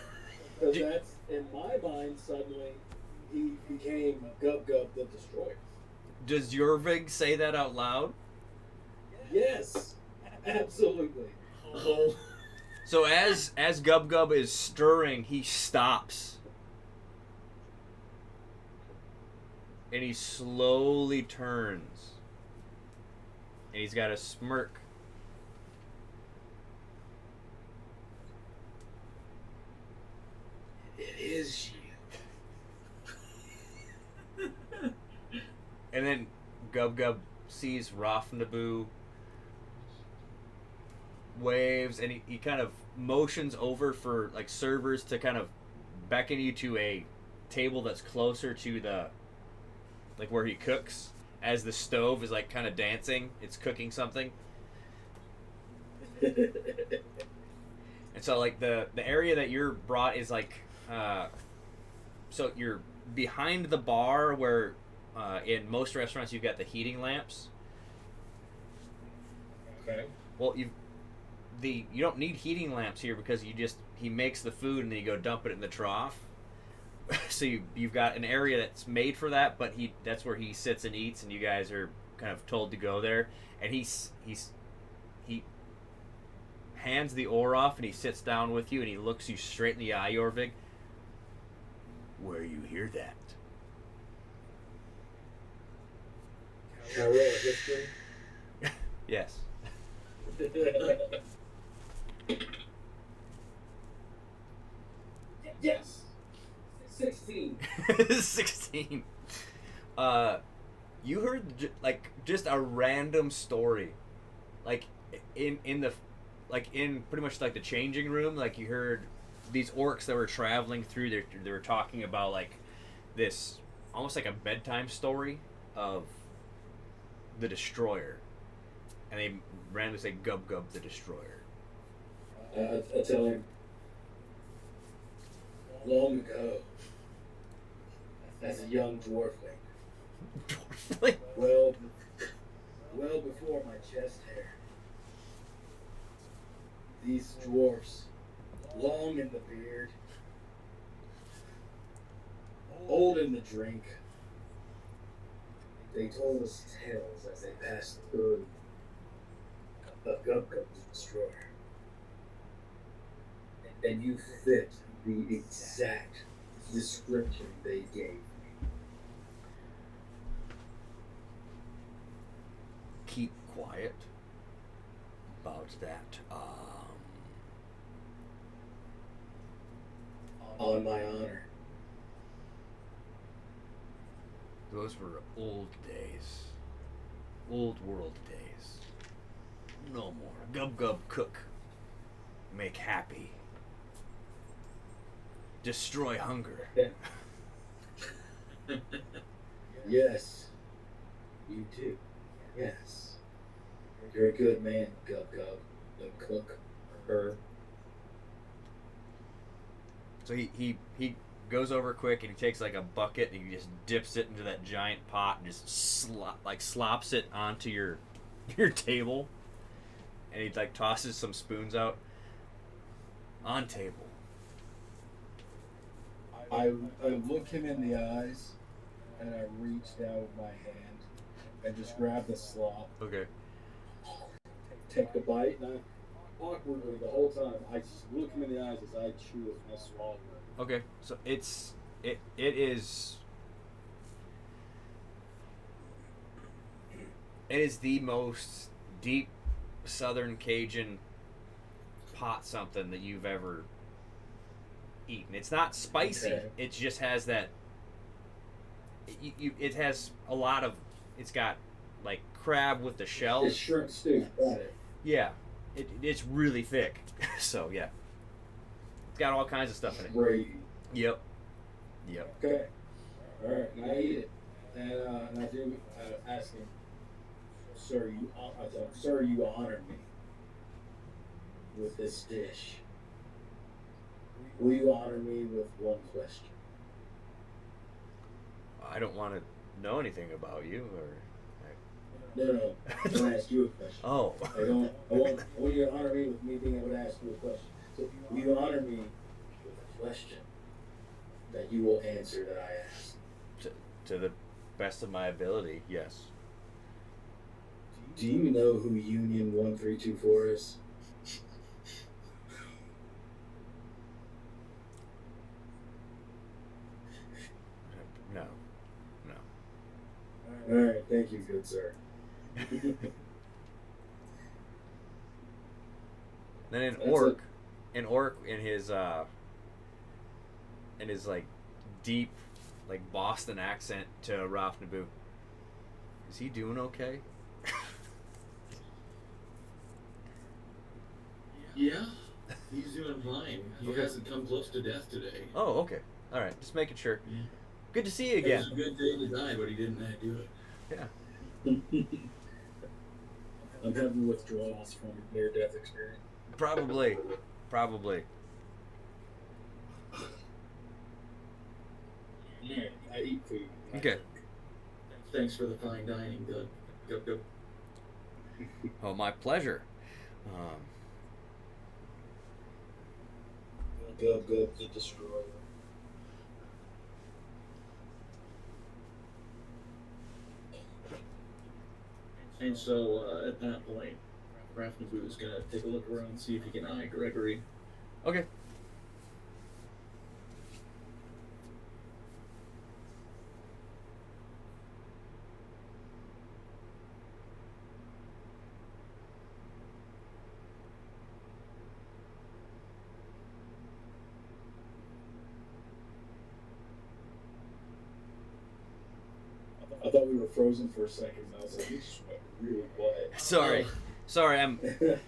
Because that's, in my mind, suddenly, he became Gub Gub the Destroyer. Does Jorvig say that out loud? Yes, absolutely. Oh. So as Gub Gub is stirring, he stops. And he slowly turns. And he's got a smirk. It is you. And then Gub Gub sees Rafnabu, waves, and he kind of motions over for like servers to kind of beckon you to a table that's closer to the like where he cooks, as the stove is like kind of dancing. It's cooking something. And so like the area that you're brought is like so you're behind the bar where in most restaurants you've got the heating lamps. Okay. Well, you don't need heating lamps here because he makes the food and then you go dump it in the trough. So you've got an area that's made for that, but that's where he sits and eats, and you guys are kind of told to go there. And he hands the oar off and he sits down with you and he looks you straight in the eye, Jorvig. Where you hear that? Can I roll a history? Yes. Yes. 16. 16. You heard just a random story, like in pretty much like the changing room. Like you heard these orcs that were traveling through. They were talking about like this almost like a bedtime story of the Destroyer, and they randomly say Gub Gub the Destroyer. I tell him, long ago, as a young dwarfling, Dwarfling? well before my chest hair, these dwarfs, long in the beard, old in the drink, they told us tales as they passed through of Gub Gub the Destroyer. And you fit the exact description they gave me. Keep quiet about that. On my honor. Those were old days. Old world days. No more. Gub Gub cook. Make happy. Destroy hunger. Yes, you do. Yes. You're a good man, Gub Gub, the cook. Her. So he goes over quick and he takes like a bucket and he just dips it into that giant pot and just slops it onto your table, and he like tosses some spoons out on table. I look him in the eyes, and I reach down with my hand and just grab the slop. Okay. take the bite, and I awkwardly the whole time I just look him in the eyes as I chew it and I swallow it. Okay, so it is the most deep Southern Cajun pot something that you've ever eaten. It's not spicy. Okay. It just has that. It has a lot of. It's got like crab with the It's shells. shrimp stew. Got it. Yeah, it's really thick. So yeah, it's got all kinds of stuff in it. Great. Yep. Okay. All right. And I eat it, and I do ask him, "Sir, I tell him, sir, you honored me with this dish. Will you honor me with one question?" I don't want to know anything about you, or. No. I'm gonna ask you a question. Oh. I want you to honor me with me being able to ask you a question. So will you honor me with a question that you will answer that I ask? To the best of my ability, yes. Do you know who Union 1324 is? No. All right, thank you, good sir. Then an That's orc in his like deep like Boston accent to Ralph Naboo. Is he doing okay? Yeah, he's doing fine. He Okay. hasn't come close to death today. Oh, okay. All right, just making sure. Yeah. Good to see you It again. was a good day to die, but he didn't do it. Yeah. I'm having withdrawals from near-death experience. Probably. Yeah, I eat food. Okay. Thanks for the fine dining, Doug. Go. Oh, my pleasure. Good, the destroyer. And so at that point, Ralph Naboo is gonna take a look around and see if he can eye Gregory. Okay. I thought we were frozen for a second. And I was like, we just went really wet. Sorry. I'm You're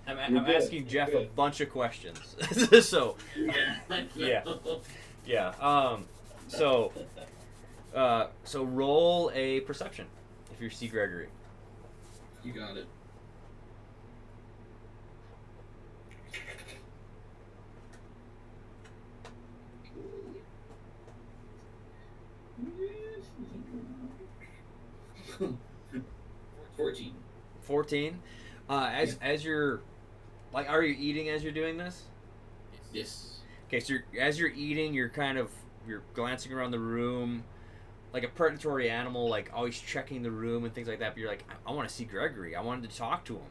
good. asking Jeff You're a good. bunch of questions. So yeah. So roll a perception if you see Gregory. You got it. $14. 14. As you're like, are you eating as you're doing this? Yes. Okay, so as you're eating, you're glancing around the room, like a predatory animal, like always checking the room and things like that. But you're like, I want to see Gregory. I wanted to talk to him.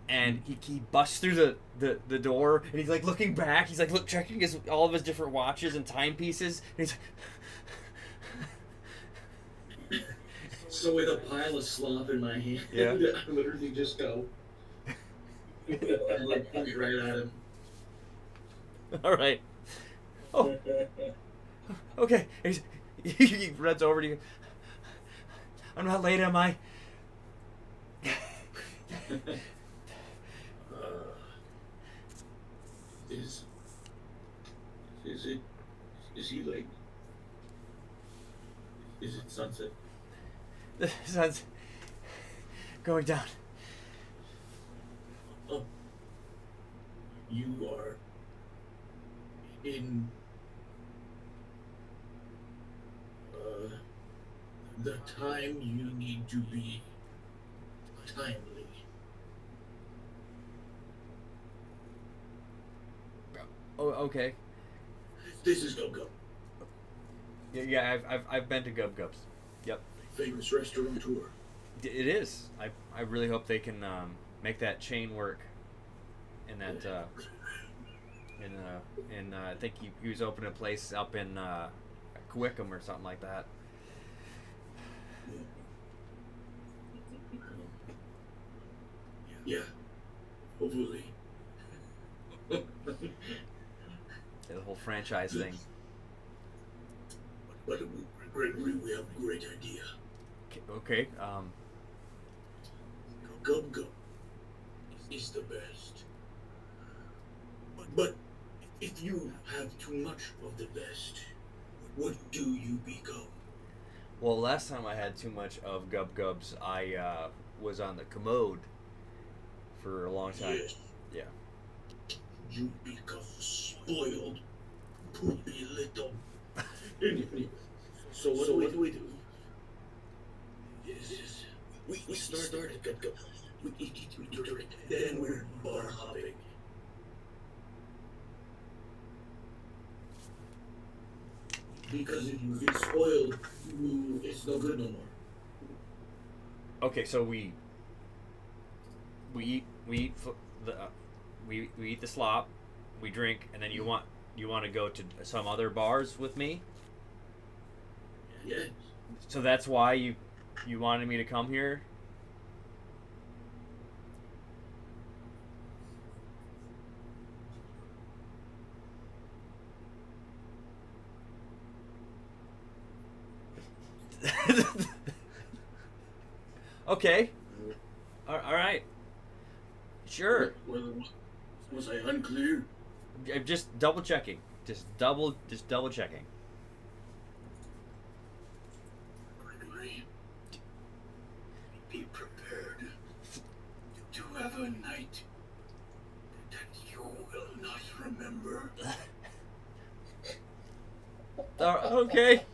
And he busts through the door, and he's like looking back. He's like checking all of his different watches and timepieces. And he's So with a pile of slop in my hand, Yeah. I literally just go and like point right at him. all right. Oh, okay. He runs over to you. I'm not late, am I? Is he late? Is it sunset? The sun's going down. Oh, you are in the time you need to be timely. Oh, okay. This is Go. Yeah, I've been to Gub Gubs. Yep. Famous restaurateur. It is. I really hope they can make that chain work. And that I think he was opening a place up in Wickham or something like that. Yeah, hopefully. The whole franchise thing. But Gregory, we have a great idea. Okay. Gum Gum is the best. But if you have too much of the best, what do you become? Well, last time I had too much of Gub Gubs, I was on the commode for a long time. Yes. Yeah. You become spoiled, poopy little. So what do we do? Yes. We started Gub Gub. We eat, we drink, then we're bar hopping. Because if you get spoiled, it's no good no more. Okay, so we eat we eat the slop, we drink, and then you want to go to some other bars with me. Yeah. So that's why you wanted me to come here. Okay. All right. Sure. Was I unclear? I'm just double checking. Just double checking. Gregory, be prepared to have a night that you will not remember. Okay.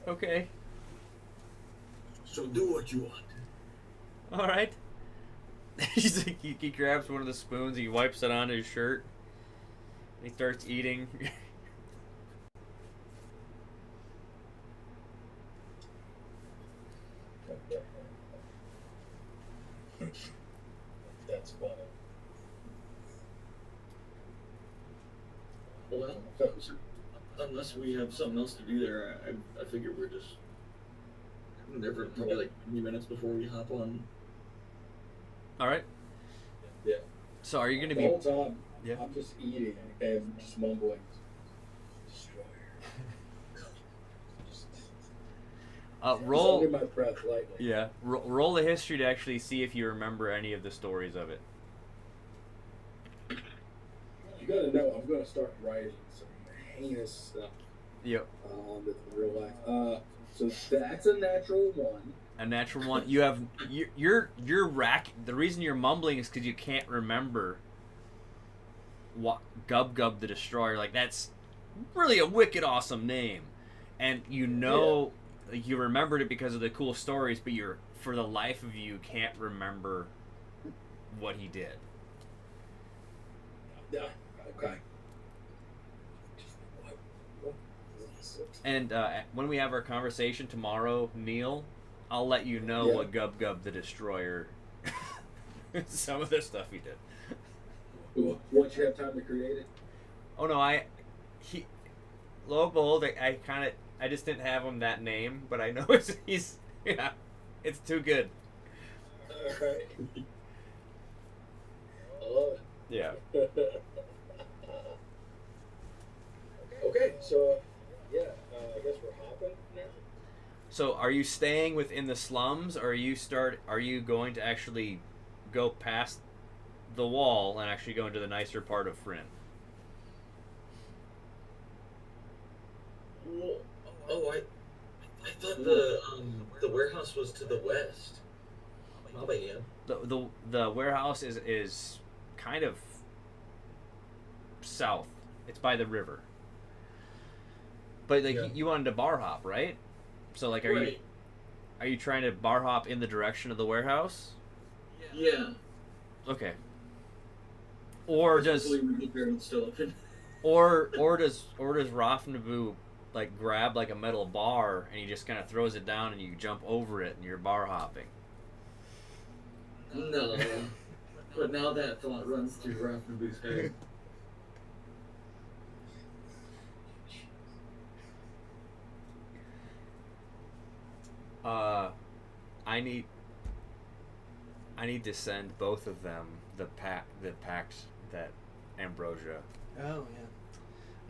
Okay. So do what you want. All right. He's like, he grabs one of the spoons, he wipes it on his shirt, and he starts eating. That's funny. Well, unless we have something else to do there, I figure we're just there for probably like 20 minutes before we hop on. All right. Yeah. So are you going to The be... whole time, Yeah. I'm just eating and just mumbling. Destroyer. Roll... Just under my breath lightly. Yeah. Roll the history to actually see if you remember any of the stories of it. You gotta know, I'm gonna start writing some heinous stuff Yep. on the real life. So that's a natural one. A natural one. You have... You're rack... The reason you're mumbling is because you can't remember what Gub Gub the Destroyer. Like, that's really a wicked awesome name. And you know... Like, you remembered it because of the cool stories, but you're... For the life of you, can't remember what he did. Yeah. Okay. And when we have our conversation tomorrow, Neil, I'll let you know what Gub Gub the Destroyer, some of the stuff he did. Once you have time to create it. Oh no, lo and behold, I just didn't have him that name, but I know it's too good. Alright. I love it. Yeah. Okay, so I guess we're hopping now. So, are you staying within the slums, or are you going to actually go past the wall and actually go into the nicer part of Fryn? I thought the warehouse was to the west. How about you? The warehouse is kind of south. It's by the river. But like you wanted to bar hop, right? So like, are you trying to bar hop in the direction of the warehouse? Yeah. Okay. Or does Hopefully we get there and it's still open. or does Rafnabu like grab like a metal bar and he just kind of throws it down and you jump over it and you're bar hopping. No. But now that thought runs through Rafnabu's head. I need to send both of them the pact that Ambrosia. Oh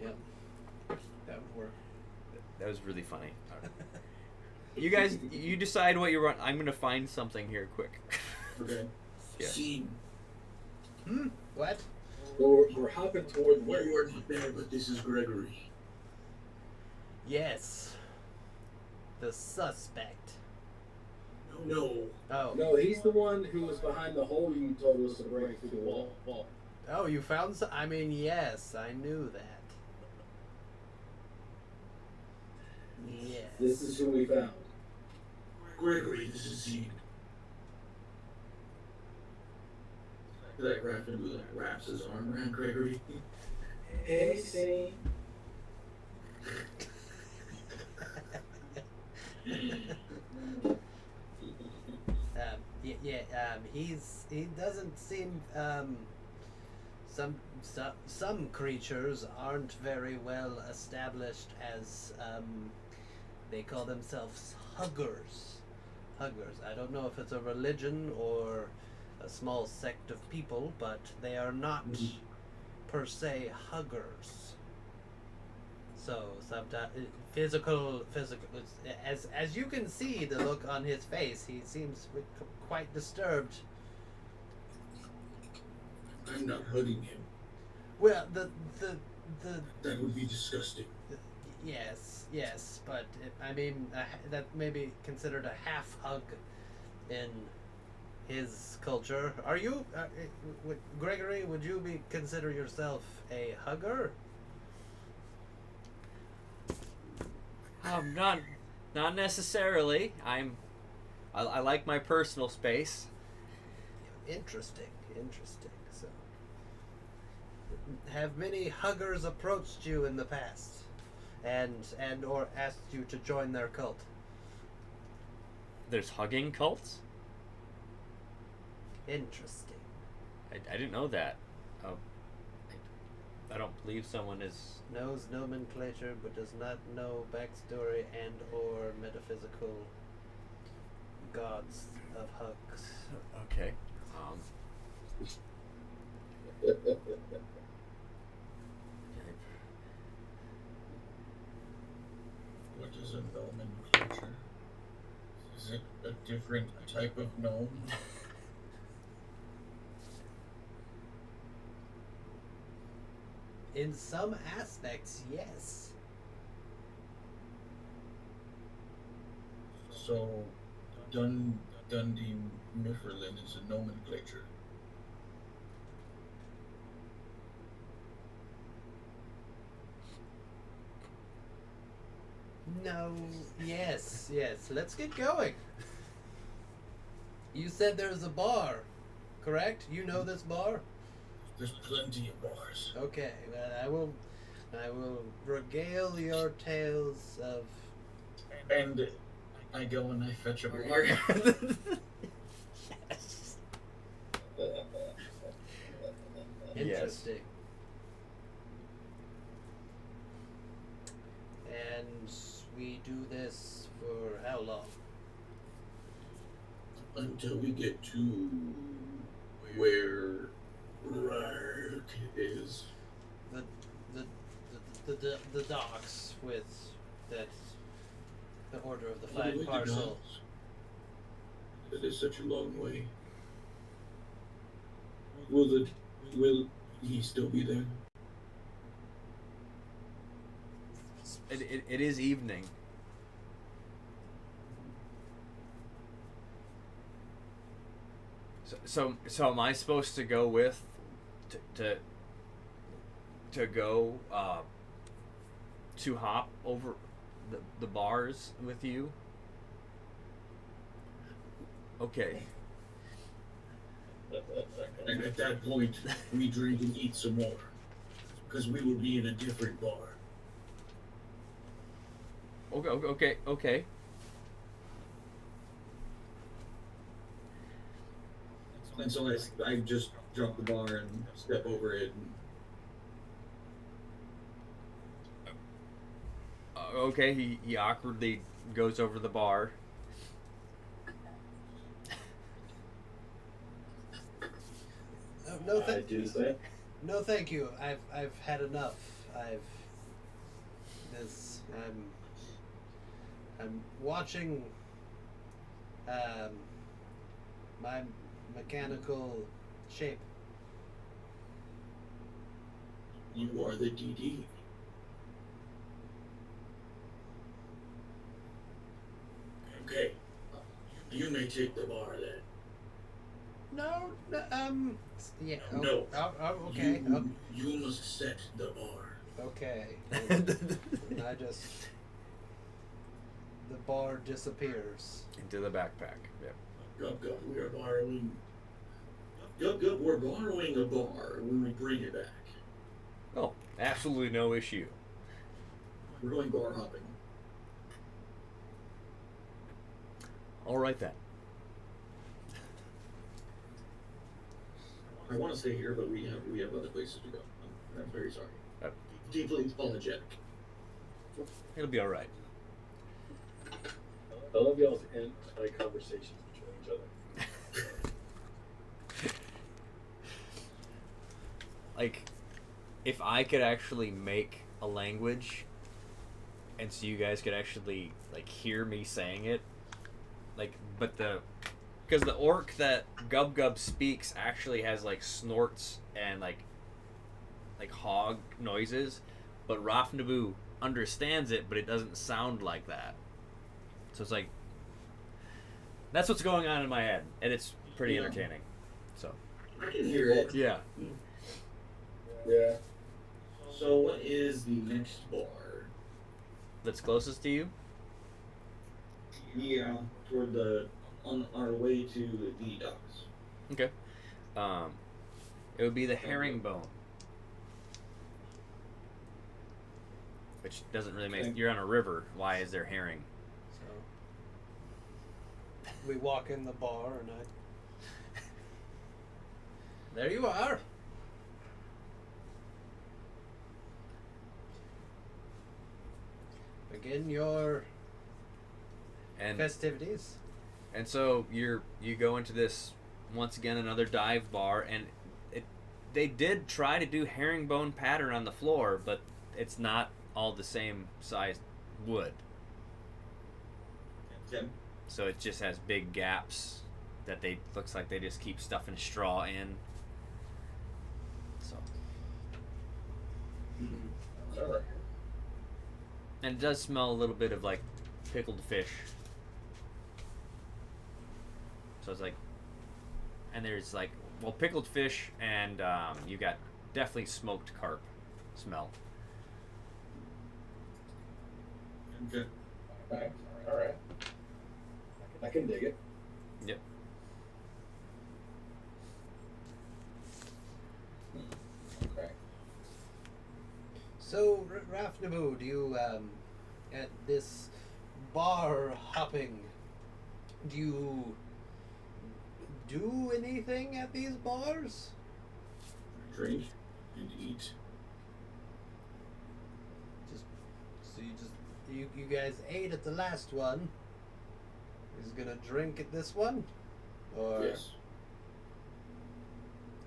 yeah, yep. That would work. That was really funny. You guys, you decide what you want. I'm gonna find something here quick. Okay. Yeah. Scene. What? We're hopping toward You are not there, but this is Gregory. Yes. The suspect. No. Oh. No, he's the one who was behind the hole you told us to break through the wall. Oh, you found some? I mean, yes, I knew that. Yes. This is who we found. Gregory, this is Zeke. That Rafnabu wraps his arm around Gregory. Hey, see. He doesn't seem some creatures aren't very well established as they call themselves huggers. I don't know if it's a religion or a small sect of people, but they are not per se huggers. So sometimes physical. As you can see, the look on his face, he seems quite disturbed. I'm not hugging him. Well, the That would be disgusting. yes, but I mean that may be considered a half hug in his culture. Are you, Gregory? Would you consider yourself a hugger? Not necessarily. I like my personal space. Interesting. So, have many huggers approached you in the past, and or asked you to join their cult? There's hugging cults? Interesting. I didn't know that. I don't believe someone is... Knows nomenclature but does not know backstory and or metaphysical gods of hugs. Okay. What is a nomenclature? Is it a different type of gnome? In some aspects, yes. So, Dundee Mifferlin is a nomenclature. No, yes. Let's get going. You said there's a bar, correct? You know this bar? There's plenty of bars. Okay, well, I will regale your tales of... And I go and I fetch a bar. Yes. Interesting. And we do this for how long? Until we get to where Rark is. The docks with the Order of the All the way Flying to Parcel. docks. That is such a long way. Will he still be there? It is evening. So am I supposed to go with to go to hop over the bars with you? Okay. And at that point, we drink and eat some more. Because we will be in a different bar. Okay. And so I just drop the bar and step over it. And Okay, he awkwardly goes over the bar. No, I do say. no, thank you. I've had enough. This. I'm watching. My mechanical shape. you are the DD. Okay. You may take the bar then. No, yeah. No. Okay. You must set the bar. Okay. And I just. The bar disappears. Into the backpack. Yep. Gub, we are borrowing. Gub, we're borrowing a bar when we bring it back. Oh, absolutely no issue. We're going bar hopping. All right then. I want to stay here, but we have other places to go. I'm very sorry. Deeply apologetic. It'll be all right. I love y'all's like conversations between each other. Like, if I could actually make a language, and so you guys could actually like hear me saying it, like, but because the orc that Gub speaks actually has like snorts and like hog noises, but Rafnabu understands it, but it doesn't sound like that. So it's like that's what's going on in my head, and it's pretty entertaining. So I can hear it. yeah. Yeah. So what is the next bar? That's closest to you. Yeah, on our way to the docks. Okay. It would be the herringbone, which doesn't really make. You're on a river. Why is there herring? So we walk in the bar, and there you are. Begin your festivities. And so you go into this once again another dive bar, and they did try to do herringbone pattern on the floor, but it's not all the same size wood. Okay. So it just has big gaps that looks like they just keep stuffing straw in. So. All right. And it does smell a little bit of like pickled fish. So it's like, and there's like, well, pickled fish, and you got definitely smoked carp smell. Okay. All right. I can dig it. Yep. Okay. So, Rafnabu, do you, at this bar hopping, do you do anything at these bars? Drink and eat. You guys ate at the last one. Is gonna drink at this one? Or Yes.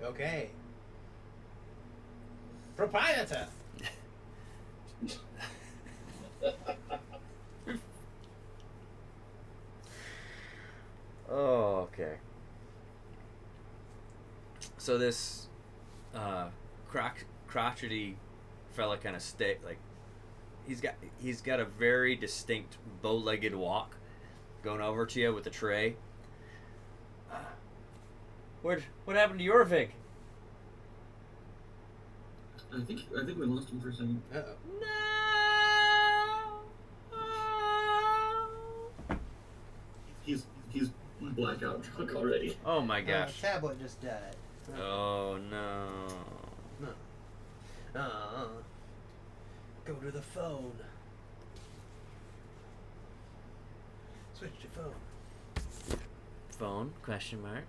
Okay. Proprietor. Oh, okay. So this crotchety fella kind of like he's got a very distinct bow-legged walk going over to you with a tray. What happened to your Vig? I think we lost him for a second. No. He's blackout drunk already. Oh my gosh. Tablet just died. Oh no. Go to the phone. Switch your phone. Phone? Question mark.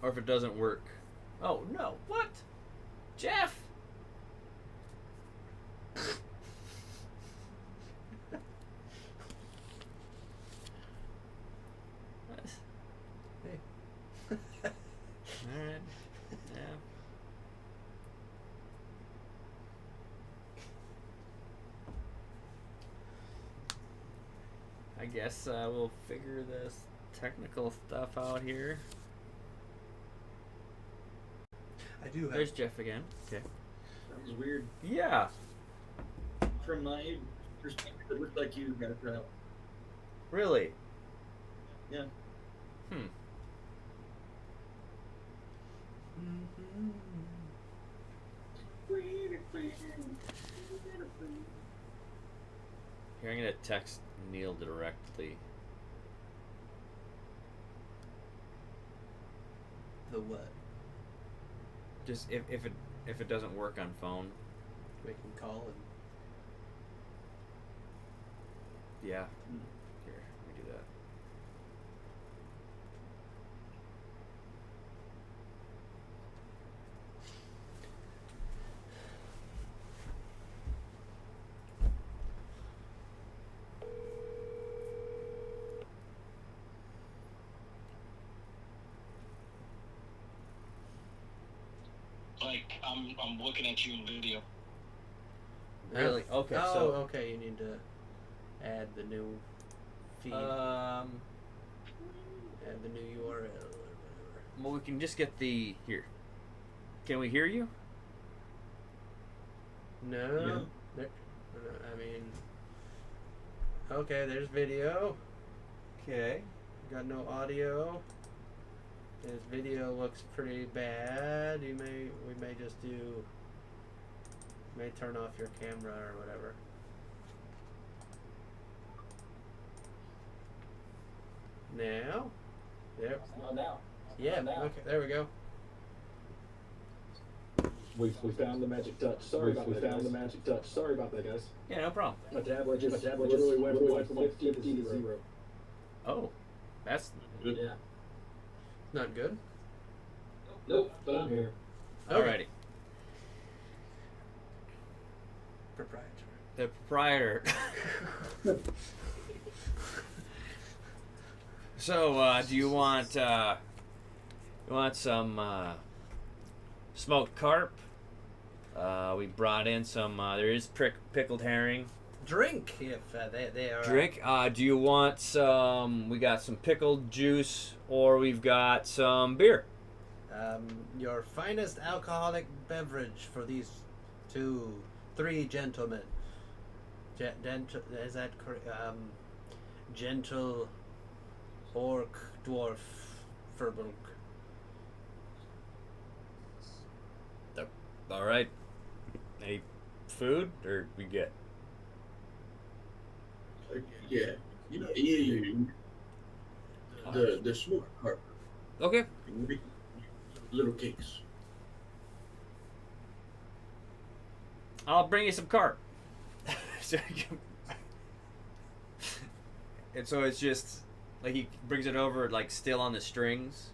Or if it doesn't work. Oh no! What? Jeff! What? Hey. Alright. Yeah. I guess we'll figure this technical stuff out here. I do have. There's Jeff again. Okay. That was weird. Yeah. From my perspective, it looked like you got it out. Really? Yeah. Hmm. Here, I'm gonna text Neil directly. The what? Just if it doesn't work on phone. We can call and. Yeah. Here, let me do that. Like I'm looking at you in video. Really? Okay. Oh, So. okay. You need to add the new feed. Well, Add the new URL or whatever. we can just get the here. Can we hear you? No. Yeah. There, I mean. Okay, there's video. Okay. Got no audio. His video looks pretty bad. We may just do. May turn off your camera or whatever. Now, there. Not now. Yeah. Not now. Okay. There we go. We found the magic touch. Sorry about that. We found the magic touch. Sorry about that, guys. Yeah, no problem. My tablet just literally went from like 50 to 0. Oh, that's good. Yeah. Not good. Nope, but I'm here. Alrighty. Proprietor. The proprietor. So, do you want some smoked carp? We brought in some. There is pickled herring. Drink if they are. Drink. Do you want some? We got some pickled juice, or we've got some beer. Your finest alcoholic beverage for these 3 gentlemen. Is that correct? Gentle orc dwarf Furbolg. All right. Any food, or we get? Yeah. The smoked carp. Okay. Little cakes. I'll bring you some carp. And so it's just like he brings it over, like still on the strings.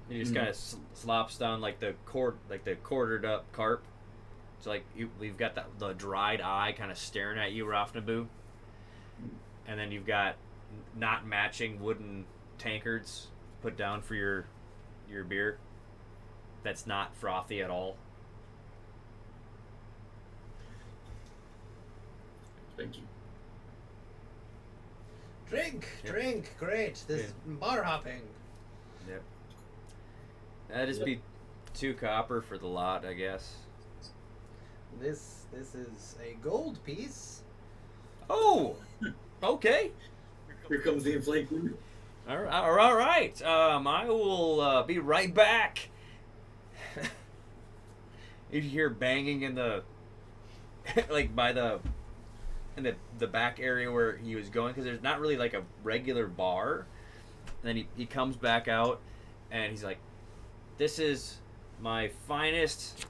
He just kind of slops down like the quartered up carp. It's like we've got the dried eye kind of staring at you, Rafnabu. And then you've got not matching wooden tankards put down for your beer. That's not frothy at all. Thank you. Drink, great. This bar hopping. Yep. That'd just be 2 copper for the lot, I guess. This is a gold piece. Oh, okay. Here comes the inflation. All right. I will be right back. You hear banging in the, like by in the back area where he was going, because there's not really like a regular bar. And then he comes back out, and he's like, "This is my finest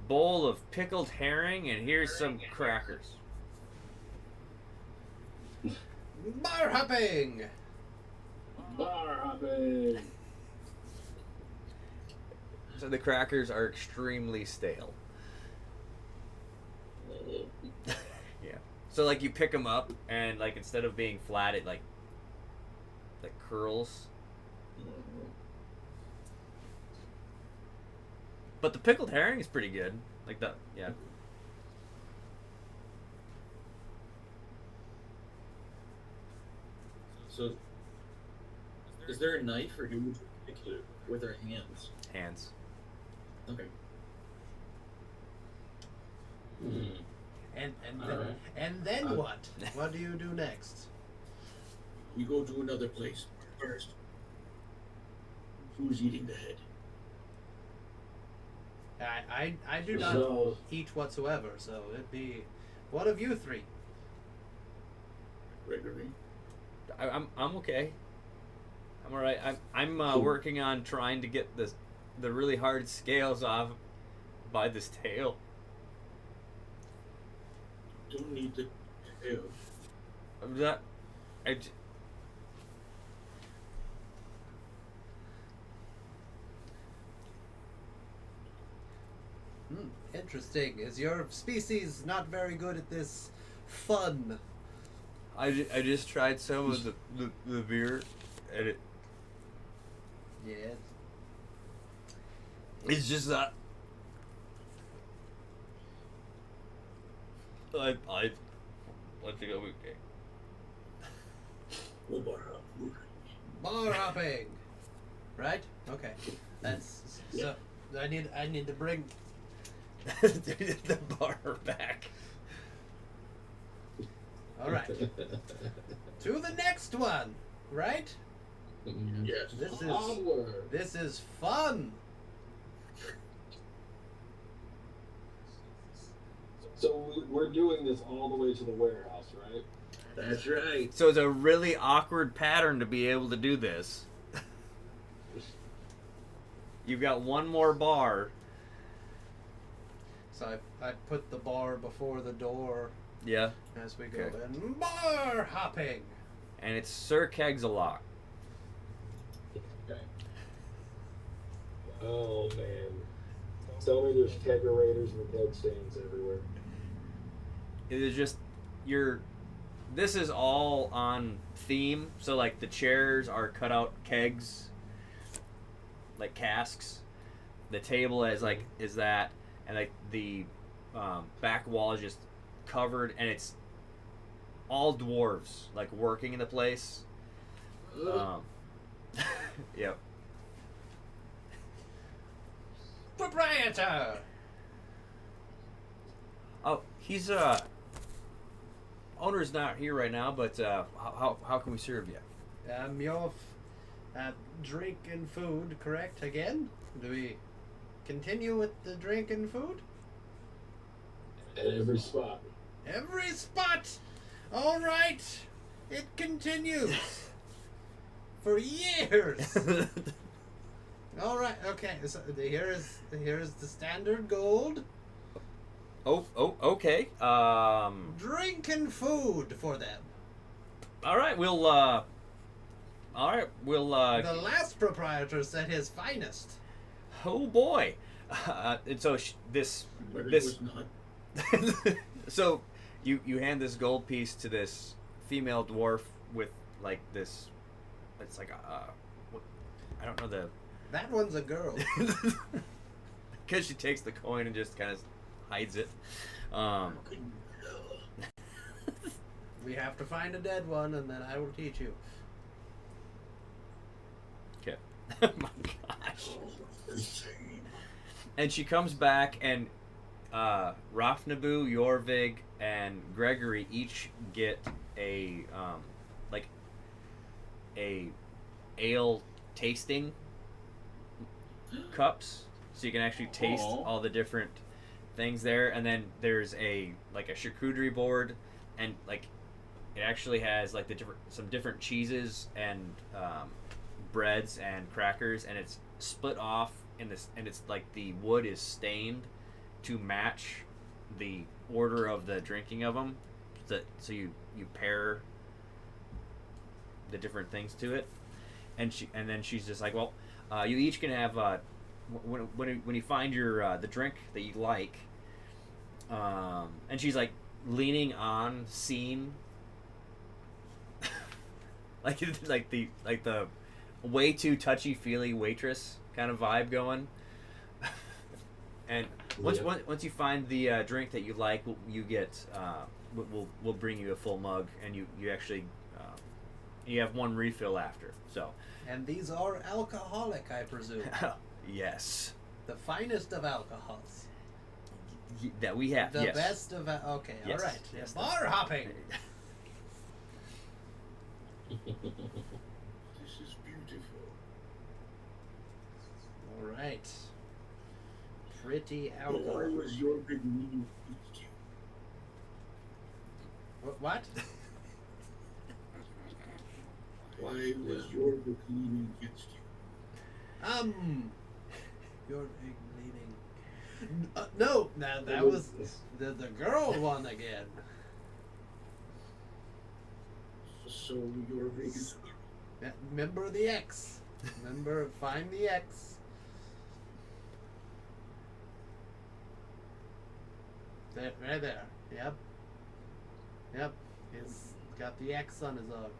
bowl of pickled herring, and here's some crackers." Bar hopping! Bar hopping. So the crackers are extremely stale. Yeah. So like you pick them up, and like instead of being flat, it like curls. But the pickled herring is pretty good. Like that, yeah. So, is there a knife, or do we pick it with our hands? Hands. Okay. And then what? What do you do next? We go to another place first. Who's eating the head? I do not So, eat whatsoever, so it'd be one of you three. Gregory? I'm okay. I'm alright. I'm working on trying to get the really hard scales off by this tail. Don't need the tail. That Interesting. Is your species not very good at this fun? I just tried some of the beer, and Yes. it's just that I think I'll be okay. We'll bar up. Bar hopping. Right? Okay. That's so. I need to bring. The bar back. All right. To the next one. Right? Yes. onward. This is fun. So we're doing this all the way to the warehouse, right? That's right. So it's a really awkward pattern to be able to do this. You've got one more bar. So I put the bar before the door Yeah. as we go Okay. in. Bar hopping. And it's Sir Kegs-a-Lot. Okay. Oh man. Tell me there's kegerators and keg stains everywhere. It is just this is all on theme. So like the chairs are cut out kegs, like casks. The table is that, and like the back wall is just covered, and it's all dwarves like working in the place. Yep. Proprietor. Oh, he's owner's not here right now, but how can we serve you? Your drink and food, correct? Again? Do we continue with the drink and food? At every spot. Every spot. All right. It continues for years. All right. Okay. So here is the standard gold. Okay. Drink and food for them. All right, we'll The last proprietor said his finest. oh boy. And so this Was not. so you hand this gold piece to this female dwarf with like this, it's like I don't know the That one's a girl. because she takes the coin and just kind of hides it. We have to find a dead one, and then I will teach you. Okay. Oh my gosh. And she comes back, and Rafnabu, Jorvig, and Gregory each get a like a ale tasting cups, so you can actually taste all the different things there. And then there's a charcuterie board, and like it actually has like some different cheeses and breads and crackers, and it's split off in this, and it's like the wood is stained to match the order of the drinking of them. So you pair the different things to it, and then she's just like, well, you each can have when you find your the drink that you like, and she's like leaning on scene. like the way too touchy-feely waitress kind of vibe going. And once you find the drink that you like, you get we'll bring you a full mug, and you actually you have one refill after. So. And these are alcoholic, I presume. Yes. The finest of alcohols. That we have. The yes. best of. Okay, yes. all right. Yes. Bar hopping. This is beautiful. All right. Pretty Why alcohol. was your big meeting? What? Why was your big meeting against you? You're bleeding. No, that was the girl one again. So your big is Remember the X. Remember, find the X. There, right there. Yep. He's got the X on his arm.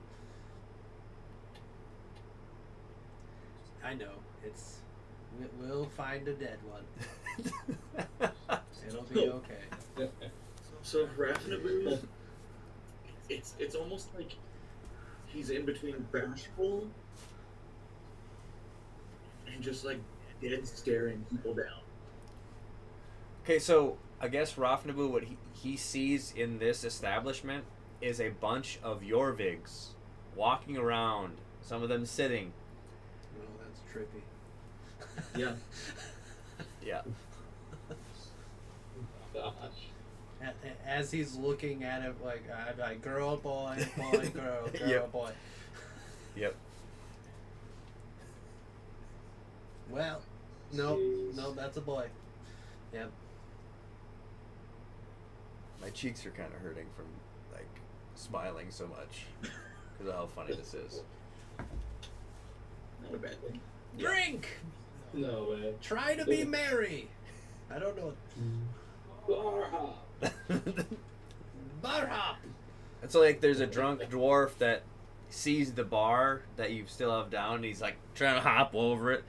I know. We'll find a dead one. It'll be okay. So Rafnabu, it's almost like he's in between bashful and just like dead staring people down. Okay, so I guess Rafnabu, what he sees in this establishment is a bunch of Jorvigs walking around, some of them sitting. Oh, that's trippy. Yeah. Yeah. Gosh. As he's looking at it, like girl, boy, boy, girl, Yep. boy. Yep. Well, no, that's a boy. Yep. My cheeks are kind of hurting from like smiling so much because of how funny this is. Not a bad thing. Drink. No, man. Try to be merry. I don't know. Bar hop. Bar hop. And so like there's a drunk dwarf that sees the bar that you still have down, and he's like trying to hop over it.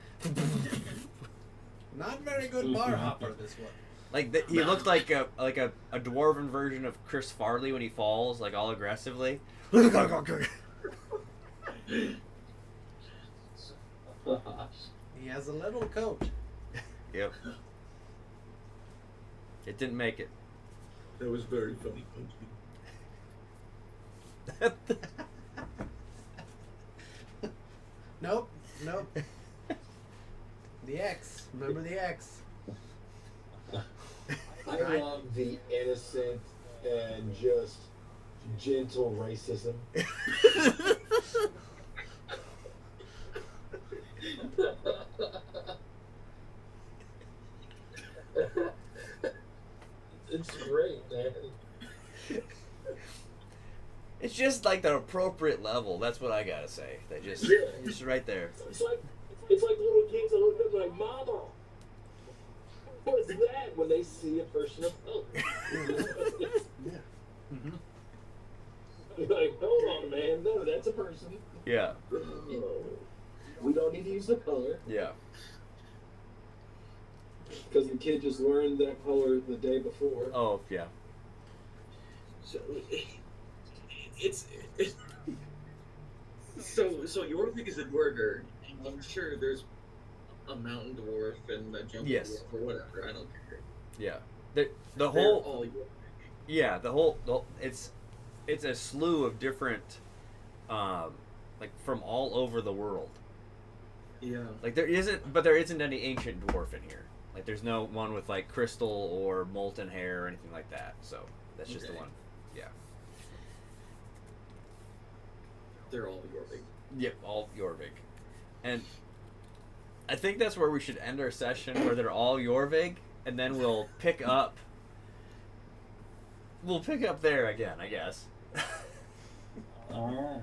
Not very good bar hopper, this one. Like he looks like a dwarven version of Chris Farley when he falls, like all aggressively. He has a little coat. Yep. It didn't make it. That was very funny. Nope. The X. Remember the X. I love the innocent and just gentle racism. It's great, man. It's just like the appropriate level. That's what I gotta say. They just right there. It's like little kids that look up like, Mama, what is that? When they see a person of color. Yeah. Mm-hmm. Like, hold on, man. No, that's a person. Yeah. We don't need to use the color. Yeah. Because the kid just learned that color the day before. Oh yeah. So it's so Jorvik is a dwarger. I'm sure there's a mountain dwarf and a jungle Yes. dwarf or whatever. I don't care. Yeah. The They're whole all Jorvik. yeah it's a slew of different like from all over the world. Yeah. Like there isn't any ancient dwarf in here. Like there's no one with like crystal or molten hair or anything like that. So that's just the Okay. one. Yeah. They're all Jorvik. Yep, all Jorvik. And I think that's where we should end our session, where they're all Jorvik, and then we'll pick up. We'll pick up there again, I guess. Bar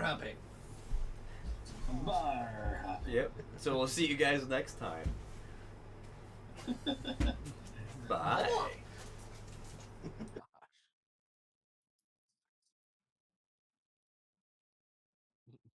hopping. Bar hopping. Yep. So we'll see you guys next time.